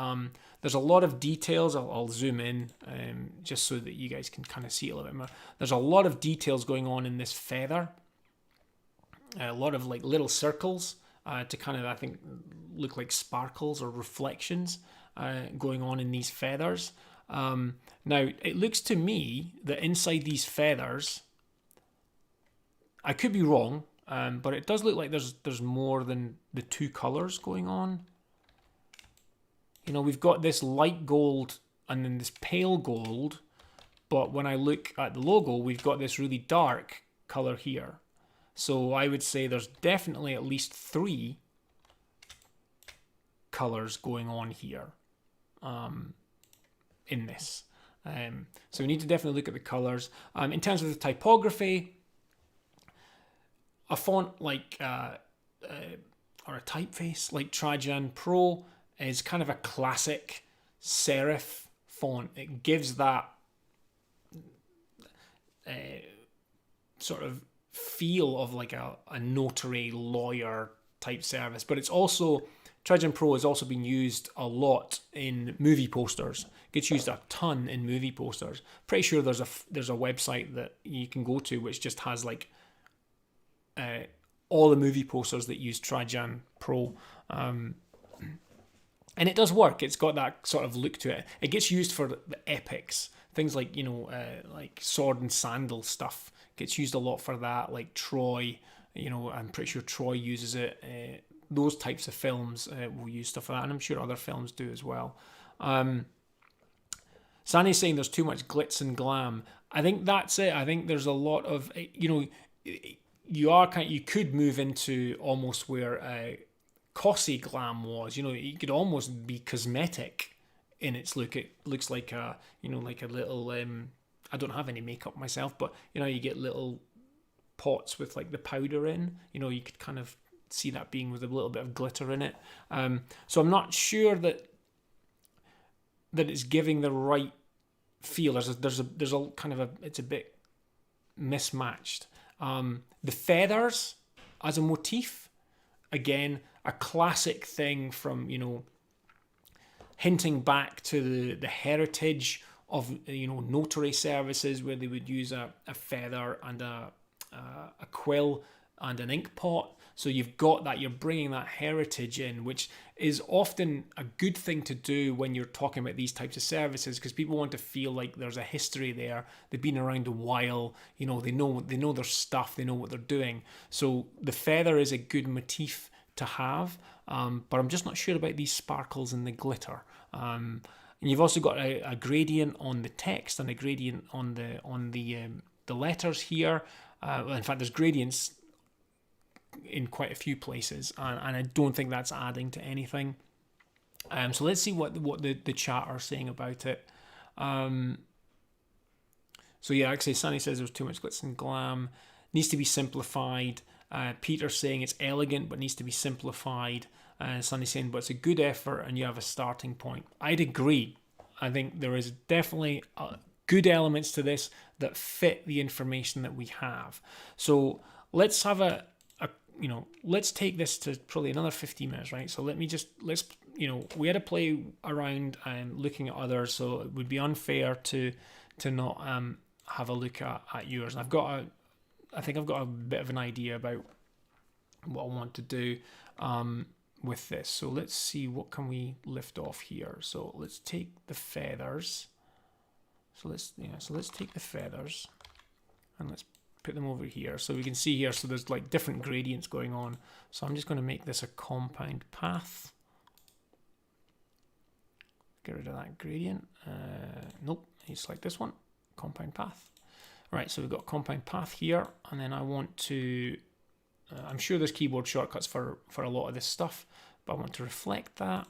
There's a lot of details. I'll zoom in just so that you guys can kind of see a little bit more. There's a lot of details going on in this feather. A lot of like little circles to kind of, I think, look like sparkles or reflections going on in these feathers. Now, it looks to me that inside these feathers, I could be wrong, but it does look like there's more than the 2 colors going on. We've got this light gold and then this pale gold, but when I look at the logo, we've got this really dark color here. So I would say there's definitely at least 3 colors going on here in this. So we need to definitely look at the colors. In terms of the typography, a font like or a typeface like Trajan Pro is kind of a classic serif font. It gives that sort of feel of like a notary lawyer type service, but it's also, Trajan Pro has also been used a lot in movie posters. It gets used a ton in movie posters. Pretty sure there's a website that you can go to which just has like all the movie posters that use Trajan Pro. And it does work. It's got that sort of look to it. It gets used for the epics. Things like, like sword and sandal stuff. Gets used a lot for that. Like Troy, I'm pretty sure Troy uses it. Those types of films will use stuff like that. And I'm sure other films do as well. Sandy's saying there's too much glitz and glam. I think that's it. I think there's a lot of, you could move into almost where Cossy glam was. You could almost be cosmetic in its look. It looks like a little. I don't have any makeup myself, but you get little pots with like the powder in. You could kind of see that being with a little bit of glitter in it. So I'm not sure that it's giving the right feel. There's a kind of it's a bit mismatched. The feathers as a motif, again, a classic thing from, hinting back to the heritage of, notary services where they would use a feather and a quill and an ink pot. So you've got that, you're bringing that heritage in, which is often a good thing to do when you're talking about these types of services, because people want to feel like there's a history there. They've been around a while, they know their stuff, they know what they're doing. So the feather is a good motif to have, but I'm just not sure about these sparkles and the glitter. And you've also got a gradient on the text and a gradient on the letters here. In fact, there's gradients in quite a few places, and I don't think that's adding to anything. So let's see what the chat are saying about it. So yeah, actually, Sunny says there's too much glitz and glam. Needs to be simplified. Peter saying it's elegant but needs to be simplified. Sunny saying, but it's a good effort and you have a starting point. I'd agree. I think there is definitely good elements to this that fit the information that we have. So let's have let's take this to probably another 15 minutes, right? So we had to play around and looking at others, so it would be unfair to not have a look at yours. And I think I've got a bit of an idea about what I want to do with this. So let's see, what can we lift off here? So let's take the feathers. So let's take the feathers and let's put them over here. So we can see here, so there's like different gradients going on. So I'm just going to make this a compound path. Get rid of that gradient. Nope, it's like this one, compound path. Right, so we've got compound path here, and then I want to, I'm sure there's keyboard shortcuts for a lot of this stuff, but I want to reflect that,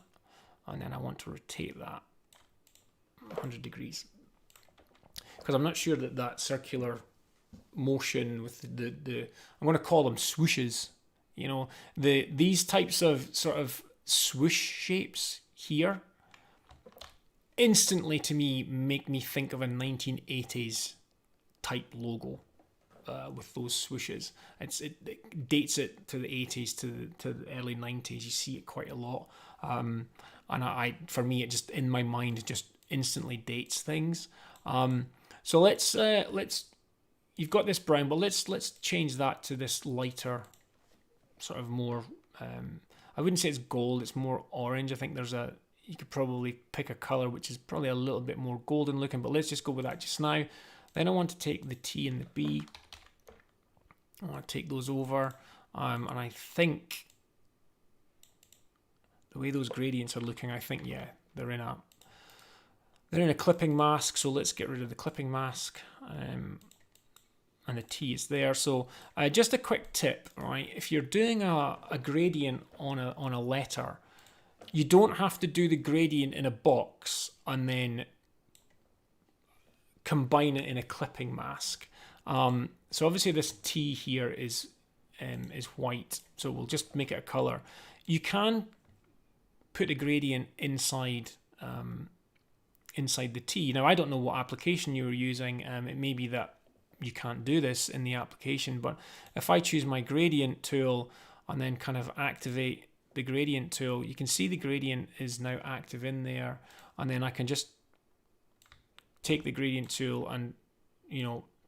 and then I want to rotate that 100 degrees. Because I'm not sure that circular motion with the I'm going to call them swooshes, these types of sort of swoosh shapes here instantly to me make me think of a 1980s type logo with those swooshes. It dates it to the 80s to the early 90s. You see it quite a lot, and for me, it just in my mind just instantly dates things. So let's you've got this brown, but let's change that to this lighter, sort of more. I wouldn't say it's gold; it's more orange. I think you could probably pick a color which is probably a little bit more golden looking, but let's just go with that just now. Then I want to take the T and the B. I want to take those over, and I think the way those gradients are looking, I think they're in a clipping mask. So let's get rid of the clipping mask, and the T is there. So just a quick tip, right? If you're doing a gradient on a letter, you don't have to do the gradient in a box and then combine it in a clipping mask. So obviously this T here is white, so we'll just make it a color. You can put a gradient inside the T. Now I don't know what application you're using. It may be that you can't do this in the application, but if I choose my gradient tool and then kind of activate the gradient tool, you can see the gradient is now active in there, and then I can just take the gradient tool and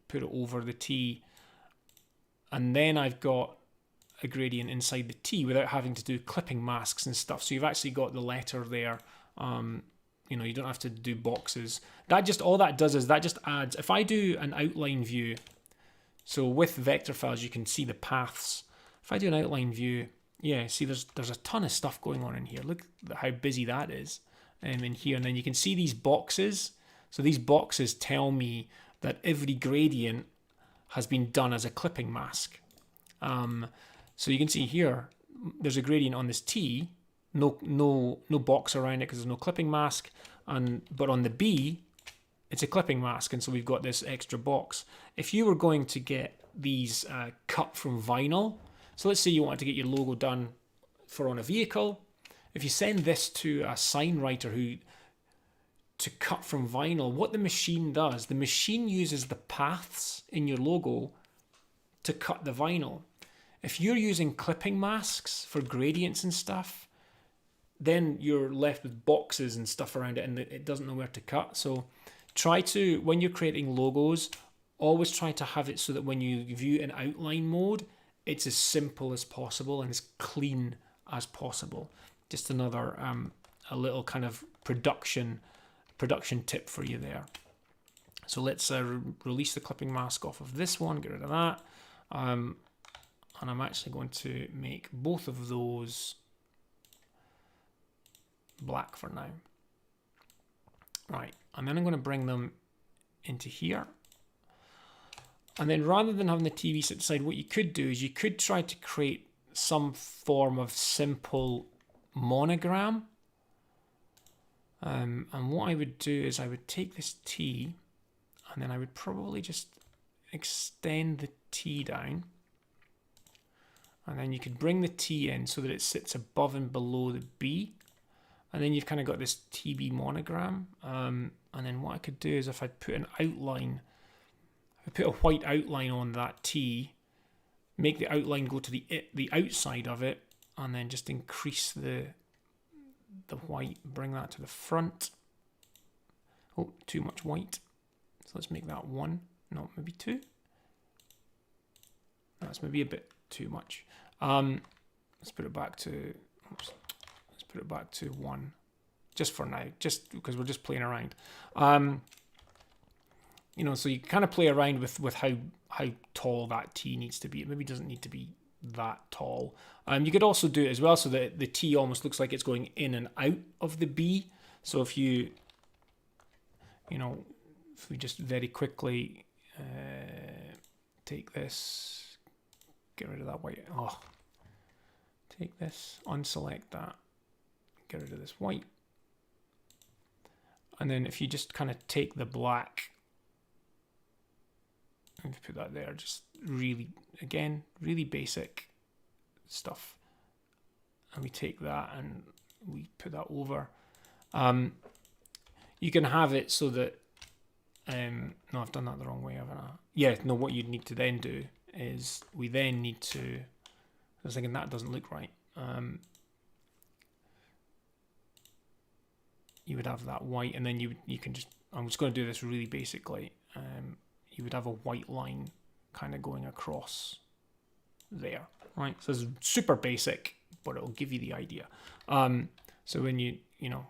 put it over the T, and then I've got a gradient inside the T without having to do clipping masks and stuff. So you've actually got the letter there. You don't have to do boxes. All that does is that just adds, if I do an outline view, so with vector files you can see the paths. If I do an outline view, see there's a ton of stuff going on in here. Look at how busy that is in here. And then you can see these boxes. So these boxes tell me that every gradient has been done as a clipping mask. So you can see here, there's a gradient on this T, no box around it because there's no clipping mask, but on the B, it's a clipping mask, and so we've got this extra box. If you were going to get these cut from vinyl, so let's say you wanted to get your logo done for on a vehicle, if you send this to a sign writer to cut from vinyl, what the machine does, the machine uses the paths in your logo to cut the vinyl. If you're using clipping masks for gradients and stuff, then you're left with boxes and stuff around it, and it doesn't know where to cut. So when you're creating logos, always try to have it so that when you view in outline mode, it's as simple as possible and as clean as possible. Just another a little kind of production tip for you there. So let's release the clipping mask off of this one, get rid of that. And I'm actually going to make both of those black for now. Right, and then I'm going to bring them into here. And then rather than having the TV sit aside, what you could do is you could try to create some form of simple monogram. And what I would do is I would take this T, and then I would probably just extend the T down. And then you could bring the T in so that it sits above and below the B. And then you've kind of got this TB monogram. And And then what I could do is if I put an outline, I put a white outline on that T, make the outline go to the outside of it, and then just increase the white, bring that to the front. Oh, too much white. So let's make that 1, no, maybe 2. That's maybe a bit too much. Let's put it back to, oops, let's put it back to 1, just for now, just because we're just playing around. You know, so you kind of play around with how tall that T needs to be. It maybe doesn't need to be that tall. You could also do it as well so that the T almost looks like it's going in and out of the B. So if you know, if we just very quickly take this, get rid of that white. Oh, take this, unselect that, get rid of this white. And then if you just kind of take the black, and put that there, just really, again, really basic stuff. And we take that and we put that over. You can have it so that, no, I've done that the wrong way, haven't I? Yeah, no, what you'd need to then do is we then need to, I was thinking that doesn't look right. You would have that white, and then you can just, I'm just going to do this really basically. You would have a white line kind of going across there, right? So it's super basic, but it'll give you the idea. So when you know,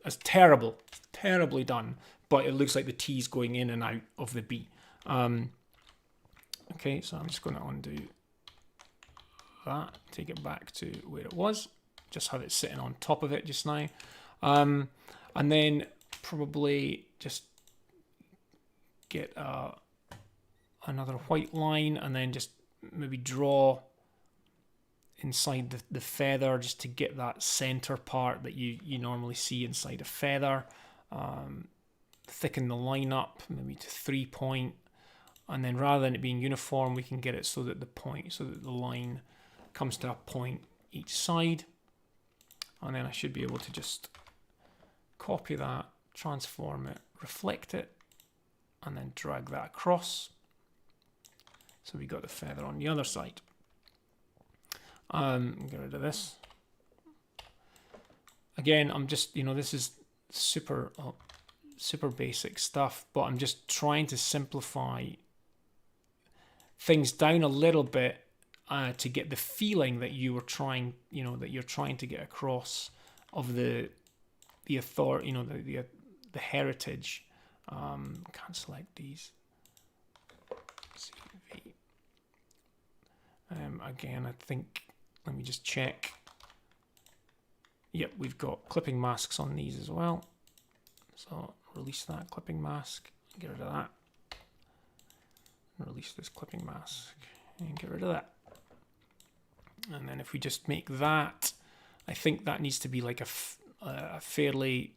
it's terribly done, but it looks like the T's going in and out of the B. Okay, so I'm just going to undo that, take it back to where it was, just have it sitting on top of it just now. And then probably just get another white line, and then just maybe draw inside the feather just to get that center part that you normally see inside a feather. Thicken the line up maybe to 3 point, and then rather than it being uniform, we can get it so that the line comes to a point each side. And then I should be able to just copy that, transform it, reflect it, and then drag that across. So we got the feather on the other side. Get rid of this. Again, I'm just, this is super basic stuff, but I'm just trying to simplify things down a little bit to get the feeling that you were trying, that you're trying to get across of the authority, the heritage. Can't select these. CV. Again, I think, let me just check. Yep, we've got clipping masks on these as well. So release that clipping mask, get rid of that. Release this clipping mask and get rid of that. And then if we just make that, I think that needs to be like a fairly,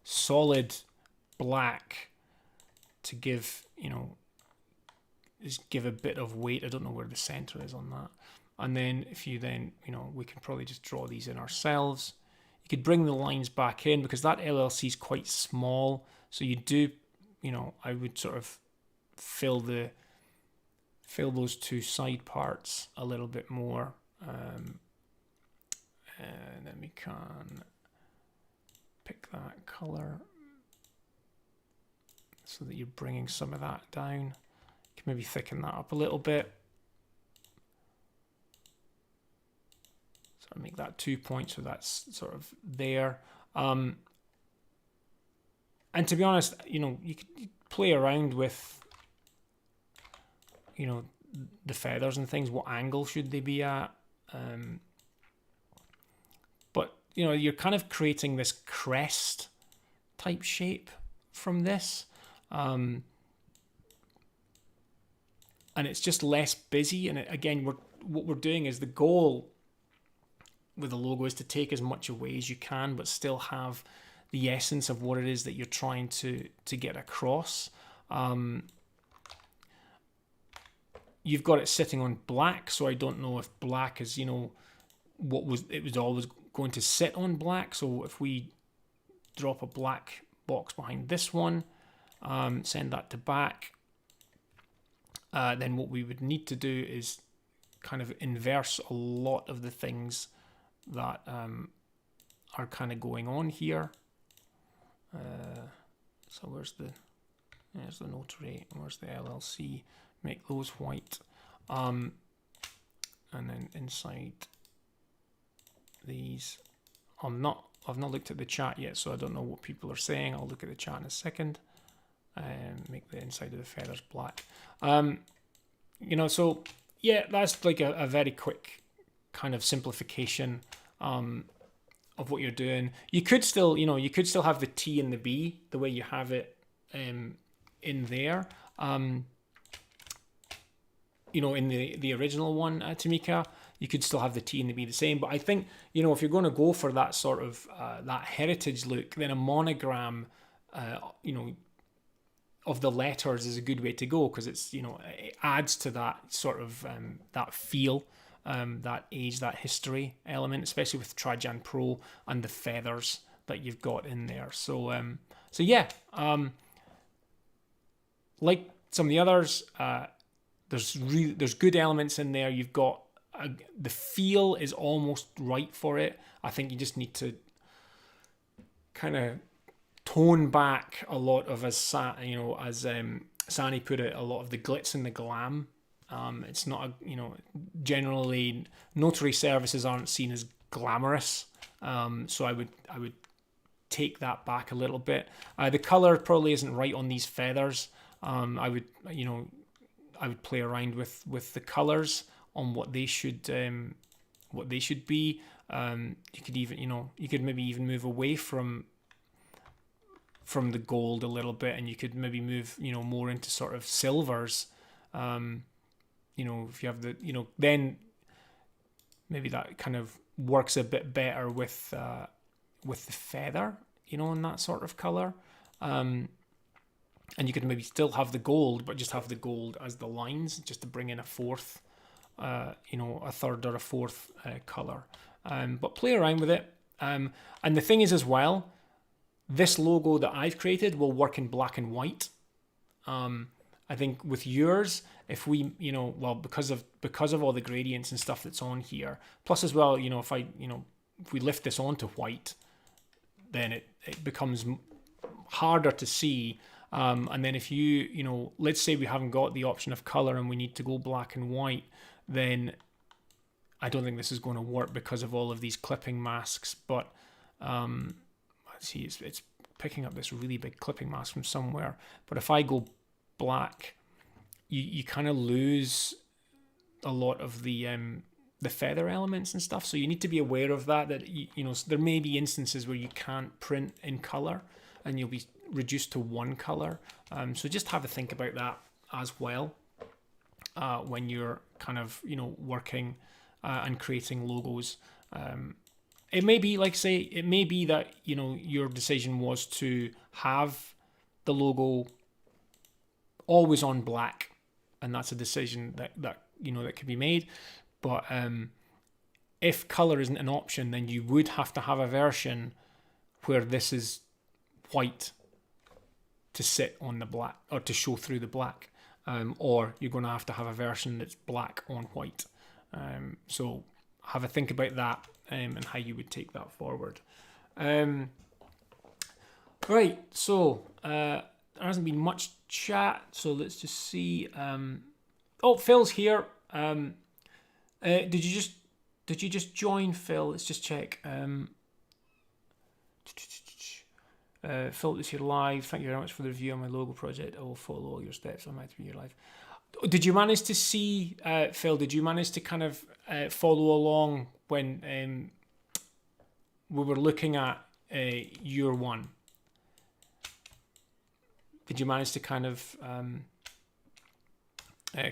solid black to give, just give a bit of weight. I don't know where the center is on that. And then if you then, we can probably just draw these in ourselves. You could bring the lines back in because that LLC is quite small. So you do, I would sort of fill those two side parts a little bit more. And then we can pick that color so that you're bringing some of that down. You can maybe thicken that up a little bit. So make that 2 points, so that's sort of there. And to be honest, you could play around with, the feathers and things. What angle should they be at? But you're kind of creating this crest type shape from this, and it's just less busy. And again, what we're doing is the goal with the logo is to take as much away as you can, but still have the essence of what it is that you're trying to get across. You've got it sitting on black, so I don't know if black is, it was always going to sit on black. So if we drop a black box behind this one, send that to back. Then what we would need to do is kind of inverse a lot of the things that are kind of going on here. So there's the notary, where's the LLC, make those white. And then inside these, I've not looked at the chat yet, so I don't know what people are saying. I'll look at the chat in a second. Make the inside of the feathers black. So yeah, that's like a very quick kind of simplification of what you're doing. You could still, have the T and the B the way you have it in there. In the original one, Tamika, you could still have the T and the B the same. But I think, if you're going to go for that sort of that heritage look, then a monogram, of the letters is a good way to go, because it's, it adds to that sort of that feel, that age, that history element, especially with Trajan Pro and the feathers that you've got in there. So yeah, like some of the others, there's good elements in there. You've got the feel is almost right for it. I think you just need to kind of tone back a lot of, as Sani put it, a lot of the glitz and the glam. It's not generally notary services aren't seen as glamorous. So I would take that back a little bit. The color probably isn't right on these feathers. I would play around with the colors on what they should be. You could even, you could maybe even move away from the gold a little bit, and you could maybe move, more into sort of silvers. If you have then maybe that kind of works a bit better with the feather, in that sort of color. And you could maybe still have the gold, but just have the gold as the lines, just to bring in a fourth, a third or a fourth color. But play around with it. And the thing is as well, this logo that I've created will work in black and white. I think with yours, if we, because of all the gradients and stuff that's on here, plus as well, if we lift this onto white, then it becomes harder to see. And then if let's say we haven't got the option of color and we need to go black and white, then I don't think this is going to work because of all of these clipping masks. But let's see, it's picking up this really big clipping mask from somewhere. But if I go black, you kind of lose a lot of the feather elements and stuff. So you need to be aware of that there may be instances where you can't print in color and you'll be reduced to one color. So just have a think about that as well when you're kind of working and creating logos. It may be that your decision was to have the logo always on black, and that's a decision that can be made. But if color isn't an option, then you would have to have a version where this is white to sit on the black, or to show through the black, or you're going to have a version that's black on white. So have a think about that and how you would take that forward. Right, so there hasn't been much chat, so let's just see. Phil's here. Did you just join, Phil? Let's just check. Phil is here live. Thank you very much for the review on my logo project. I will follow all your steps on my 3-year live. Did you manage to see, Phil? Did you manage to kind of follow along when we were looking at year one? Did you manage to kind of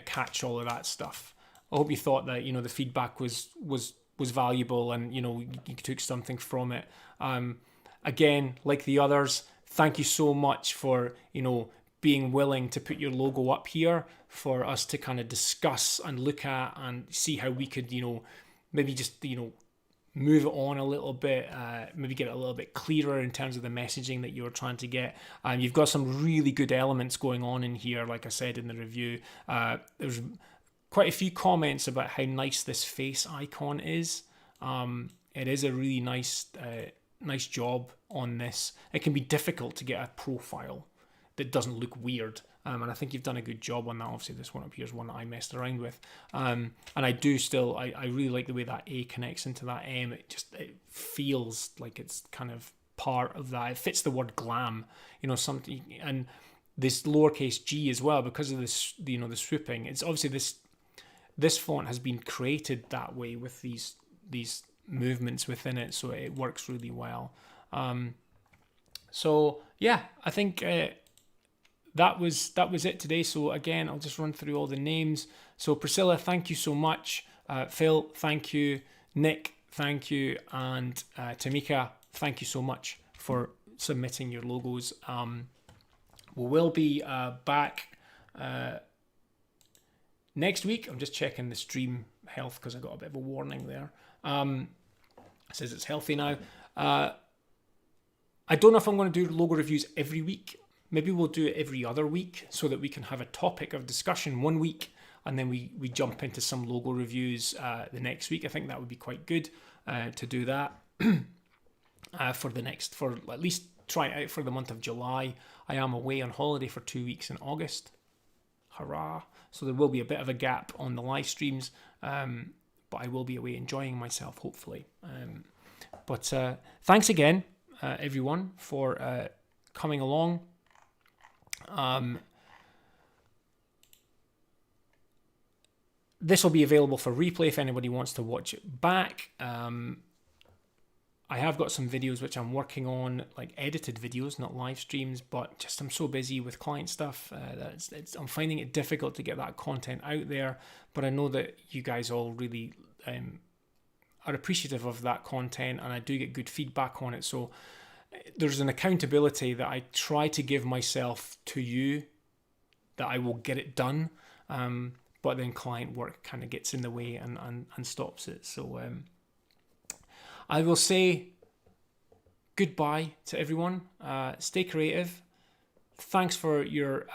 catch all of that stuff? I hope you thought that the feedback was valuable and you took something from it. Again, like the others, thank you so much for being willing to put your logo up here for us to kind of discuss and look at and see how we could maybe just move it on a little bit, maybe get it a little bit clearer in terms of the messaging that you're trying to get. You've got some really good elements going on in here, like I said in the review. There's quite a few comments about how nice this face icon is. It is a really nice job on this. It can be difficult to get a profile that doesn't look weird. And I think you've done a good job on that. Obviously, this one up here is one that I messed around with. And I do still, I really like the way that A connects into that M. It feels like it's kind of part of that. It fits the word glam, something. And this lowercase g as well, because of this, the swooping. It's obviously this font has been created that way with these movements within it, so it works really well. So yeah, I think that was it today. So again, I'll just run through all the names. So Priscilla, thank you so much. Phil, thank you. Nick, thank you. And Tamika, thank you so much for submitting your logos. We will be back next week. I'm just checking the stream health because I got a bit of a warning there. It says it's healthy now. I don't know if I'm going to do logo reviews every week. Maybe we'll do it every other week so that we can have a topic of discussion one week and then we jump into some logo reviews the next week. I think that would be quite good to do that for at least try it out for the month of July. I am away on holiday for 2 weeks in August. Hurrah. So there will be a bit of a gap on the live streams, but I will be away enjoying myself, hopefully. But thanks again, everyone, for coming along. This will be available for replay if anybody wants to watch it back. I have got some videos which I'm working on, like edited videos, not live streams, but just I'm so busy with client stuff that I'm finding it difficult to get that content out there. But I know that you guys all really are appreciative of that content, and I do get good feedback on it. So there's an accountability that I try to give myself to you, that I will get it done, but then client work kind of gets in the way and stops it. So I will say goodbye to everyone. Stay creative. Thanks for your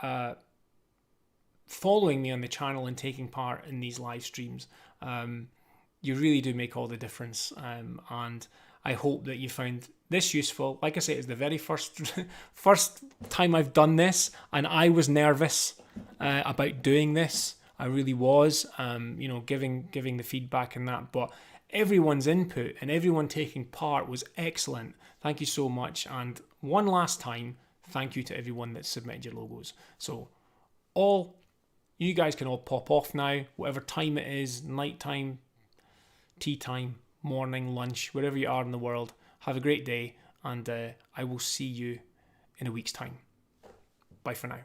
following me on the channel and taking part in these live streams. You really do make all the difference, and I hope that you found this useful. Like I say, it's the very first time I've done this, and I was nervous about doing this. I really was, giving the feedback and that, but everyone's input and everyone taking part was excellent. Thank you so much. And one last time, thank you to everyone that submitted your logos. So you guys can all pop off now, whatever time it is, nighttime, tea time, morning, lunch, wherever you are in the world. Have a great day, and I will see you in a week's time. Bye for now.